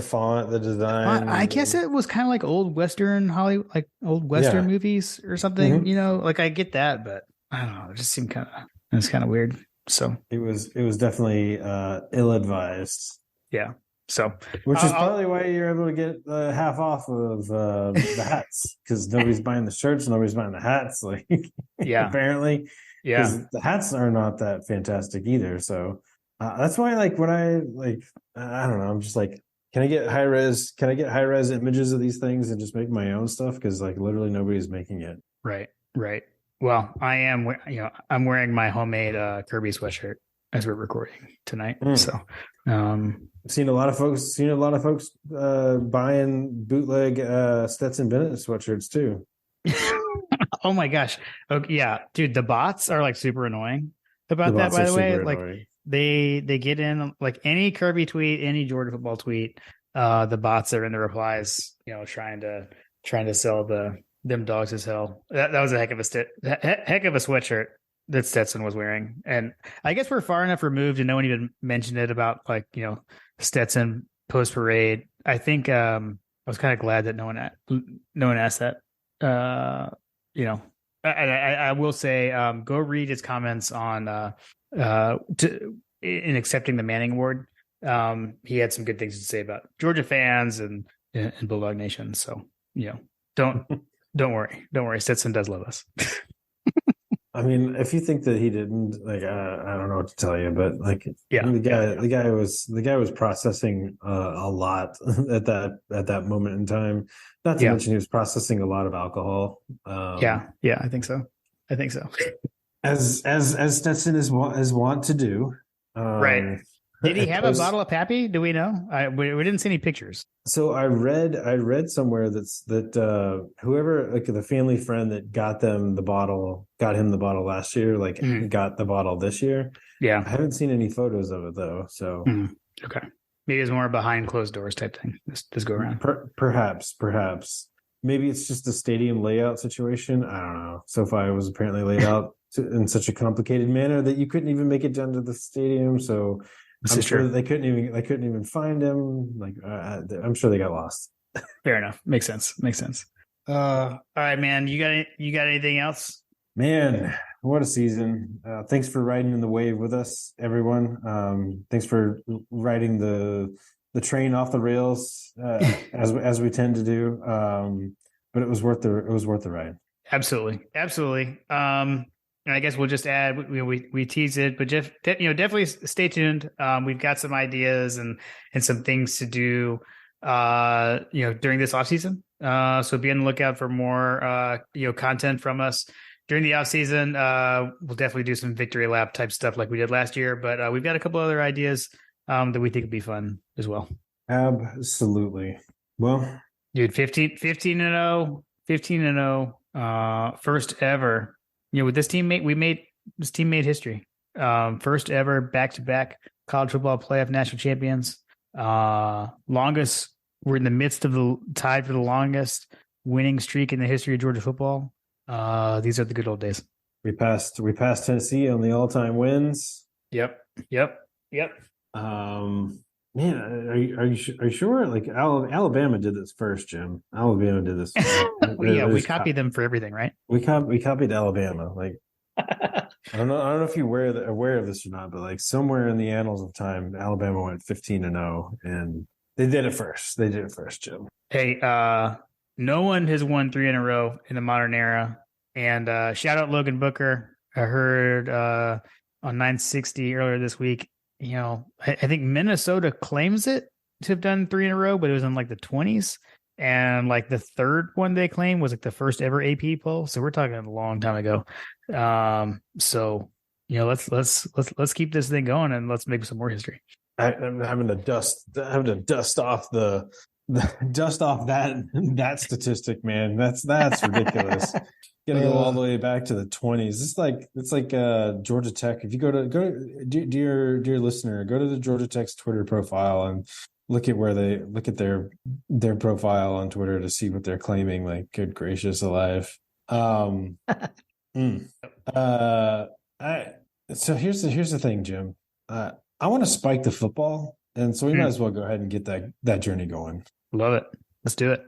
font, the design. I guess it was kind of like old Western Hollywood, like old Western movies or something. Mm-hmm. Like I get that, but I don't know. It just seemed it's kind of weird. So it was definitely ill-advised. Yeah. So, which is I'll- probably why you're able to get half off of the hats, because nobody's buying the shirts, nobody's buying the hats. Like, Yeah. apparently, yeah, because the hats are not that fantastic either. So that's why, like, when I don't know, I'm just like, can I get high res? Can I get high res images of these things and just make my own stuff? Because like literally nobody's making it. right. Well, I'm wearing my homemade Kirby sweatshirt as we're recording tonight. So, I've seen a lot of folks buying bootleg Stetson Bennett sweatshirts too. oh my gosh. Okay, yeah, dude, the bots are like super annoying about that, by the way. Like they get in like any Kirby tweet, any Georgia football tweet, the bots are in the replies, trying to sell them dogs as hell. That was a heck of a sweatshirt that Stetson was wearing. And I guess we're far enough removed and no one even mentioned it about like, Stetson post parade. I think I was kind of glad that no one asked that. I will say, go read his comments on in accepting the Manning Award. He had some good things to say about Georgia fans and Bulldog Nation. So, don't worry. Stetson does love us. I mean, if you think that he didn't, like, I don't know what to tell you, but like, the guy was processing a lot at that moment in time. Not to mention he was processing a lot of alcohol. I think so. As Stetson is wont to do. Right. Did he have a bottle of Pappy? Do we know? We didn't see any pictures. So I read somewhere that whoever, like, the family friend that got him the bottle last year, like got the bottle this year. Yeah. I haven't seen any photos of it though. So okay, maybe it's more behind closed doors type thing. This go around. Perhaps. Maybe it's just a stadium layout situation. I don't know. SoFi was apparently laid out in such a complicated manner that you couldn't even make it down to the stadium. So I'm sure that they couldn't even find him. Like, I'm sure they got lost. Fair enough. Makes sense. All right, man. You got anything else? Man, what a season! Thanks for riding in the wave with us, everyone. Thanks for riding the train off the rails as we tend to do. But it was worth the ride. Absolutely. And I guess we'll just add, we tease it, but definitely stay tuned. We've got some ideas and some things to do, during this off season. So be on the lookout for more, content from us during the off season. We'll definitely do some victory lap type stuff like we did last year, but we've got a couple other ideas that we think would be fun as well. Absolutely. Well, dude, 15-0, first ever. With this team, this team made history. First ever back-to-back college football playoff national champions. Longest. We're in the midst of the tied for the longest winning streak in the history of Georgia football. These are the good old days. We passed Tennessee on the all-time wins. Yep. Man, are you sure? Like, Alabama did this first, Jim. Alabama did this. We copied them for everything, right? We copied Alabama. Like, I don't know if you're aware of this or not, but like somewhere in the annals of time, Alabama went 15-0, and they did it first. Jim. Hey, no one has won 3 in a row in the modern era. And shout out Logan Booker. I heard on 960 earlier this week. I think Minnesota claims it to have done 3 in a row, but it was in like the 20s. And like the third one they claimed was like the first ever AP poll. So we're talking a long time ago. So let's keep this thing going and let's make some more history. I'm having to dust off that statistic, man. That's ridiculous. Gonna go all the way back to the 20s. It's like Georgia Tech. If you go to dear listener, go to the Georgia Tech's Twitter profile and look at their profile on Twitter to see what they're claiming. Like, good gracious alive. So here's the thing, Jim. I want to spike the football, and so we might as well go ahead and get that journey going. Love it. Let's do it.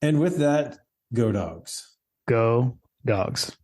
And with that, go Dogs. Go Dogs.